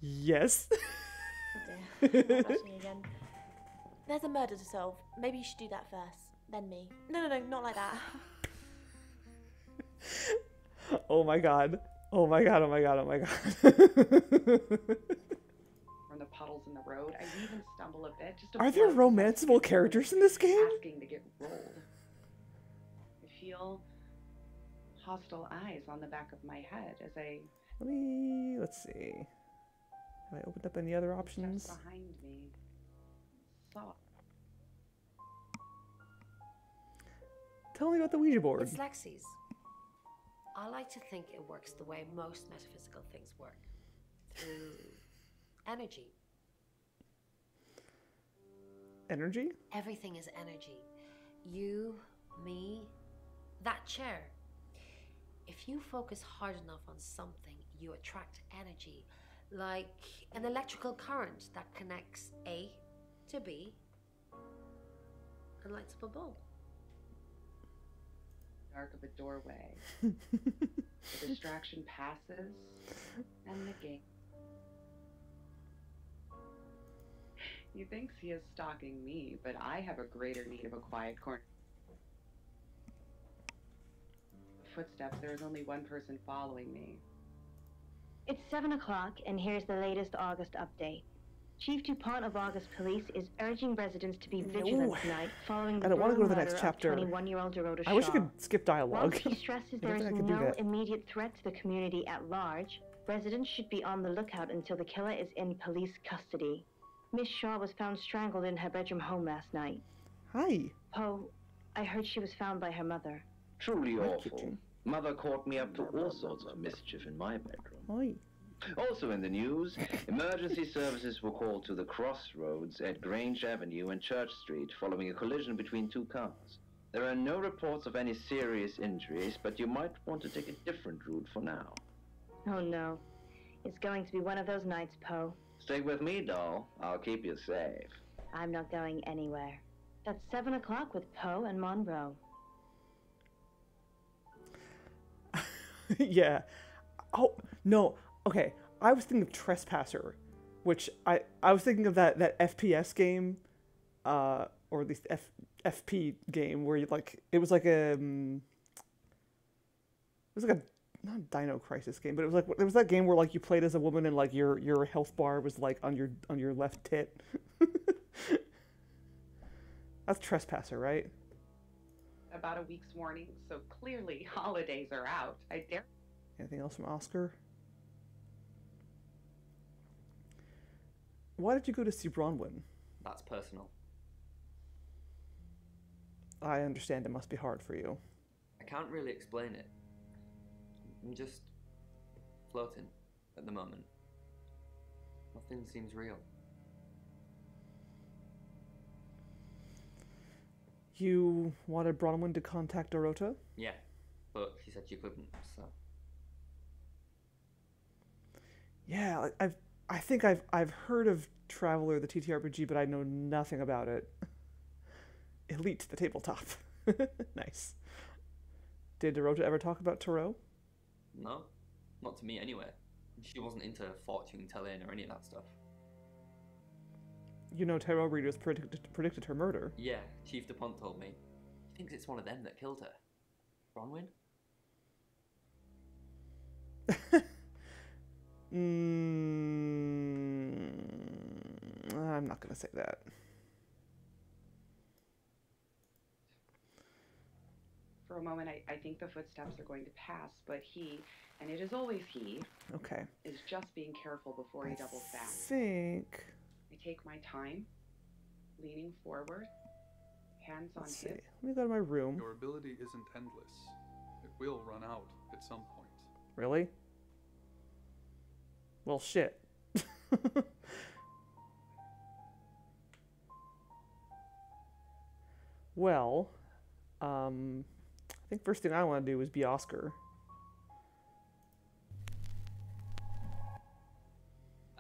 Yes. Oh dear, I'm blushing again. There's a murder to solve. Maybe you should do that first, then me. No, not like that. Oh my god. Oh my god, oh my god, oh my god. From the puddles in the road, I even stumble a bit. Just Are there romanceable characters in this game? Asking to get rolled. I feel hostile eyes on the back of my head as I. Let's see. Have I opened up any other options? Just behind me. Saw. Tell me about the Ouija board. It's Lexi's. I like to think it works the way most metaphysical things work. Through energy. Energy? Everything is energy. You, me, that chair. If you focus hard enough on something, you attract energy. Like an electrical current that connects A to B and lights up a bulb. Dark of a doorway. The distraction passes, and the game. He thinks he is stalking me, but I have a greater need of a quiet corner. Footsteps, there is only one person following me. It's 7 o'clock, and here's the latest August update. Chief DuPont of August Police is urging residents to be vigilant tonight following the I don't want to go to the murder next chapter. of 21-year-old Dorota I wish you Shaw. could skip dialogue. While he stresses there is no immediate threat to the community at large, residents should be on the lookout until the killer is in police custody. Miss Shaw was found strangled in her bedroom home last night. Hi. Poe, I heard she was found by her mother. Truly awful. Mother caught me up to all sorts of mischief in my bedroom. Oi. Also in the news, emergency services were called to the crossroads at Grange Avenue and Church Street following a collision between two cars. There are no reports of any serious injuries, but you might want to take a different route for now. Oh no. It's going to be one of those nights, Poe. Stick with me, doll. I'll keep you safe. I'm not going anywhere. That's 7 o'clock with Poe and Monroe. Yeah. Oh, no. Okay. I was thinking of Trespasser, which I was thinking of that FPS game, or at least FP game where you it was like a not a Dino Crisis game, but it was that game where you played as a woman and your health bar was on your left tit. That's Trespasser, right? About a week's warning, so clearly holidays are out. I dare. Anything else from Oscar? Why did you go to see Bronwyn? That's personal. I understand it must be hard for you. I can't really explain it. I'm just floating at the moment. Nothing seems real. You wanted Bronwyn to contact Dorota? Yeah, but she said she couldn't, so... Yeah, I think I've heard of Traveler, the TTRPG, but I know nothing about it. Elite, the tabletop. Nice. Did Dorota ever talk about Tarot? No, not to me anyway. She wasn't into fortune telling or any of that stuff. You know tarot readers predicted her murder. Yeah, Chief DuPont told me. He thinks it's one of them that killed her. Bronwyn? I'm not going to say that. For a moment, I think the footsteps are going to pass, but he, and it is always he, Okay. is just being careful before he doubles back. Think. I take my time, leaning forward, hands on Let's see. hip. Let me go to my room. Your ability isn't endless. It will run out at some point. Really? Well, shit. Well, I think first thing I want to do is be Oscar.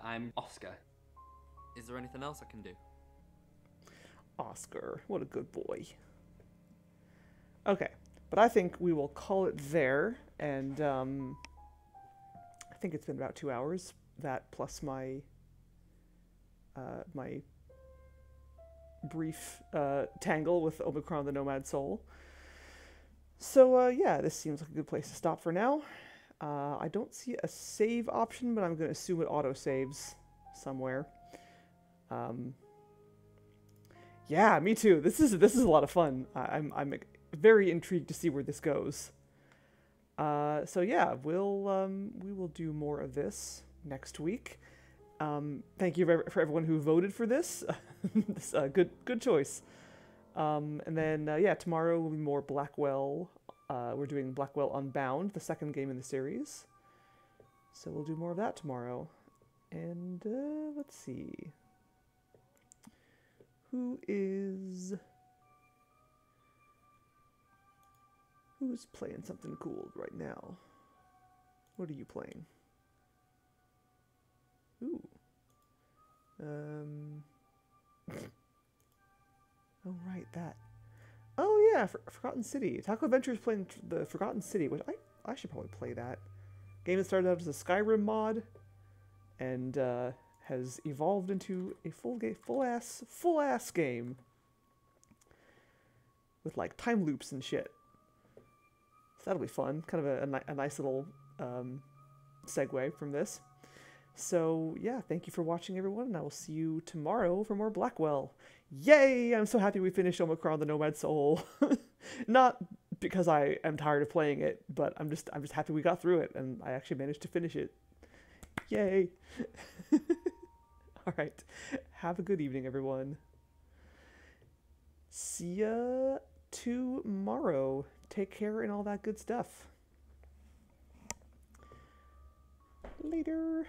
I'm Oscar. Is there anything else I can do? Oscar, what a good boy. Okay, but I think we will call it there, and I think it's been about 2 hours. That plus my my brief tangle with Omicron the Nomad Soul. So yeah, this seems like a good place to stop for now. I don't see a save option, but I'm going to assume it auto-saves somewhere. Yeah, me too. This is a lot of fun. I'm very intrigued to see where this goes. So yeah, we will do more of this next week. Thank you for everyone who voted for this. This good choice. And then yeah, tomorrow will be more Blackwell. We're doing Blackwell Unbound, the second game in the series. So we'll do more of that tomorrow. And let's see. Who's playing something cool right now? What are you playing? Ooh. Oh, right, that. Oh, yeah, Forgotten City. Taco Adventure is playing the Forgotten City, which I should probably play that. Game that started out as a Skyrim mod and has evolved into a full ass game with like time loops and shit. So that'll be fun. Kind of a nice little segue from this. So yeah, thank you for watching, everyone, and I will see you tomorrow for more Blackwell. Yay! I'm so happy we finished Omicron the Nomad Soul. Not because I am tired of playing it, but I'm just happy we got through it and I actually managed to finish it. Yay! All right, have a good evening, everyone. See ya tomorrow. Take care and all that good stuff. Later.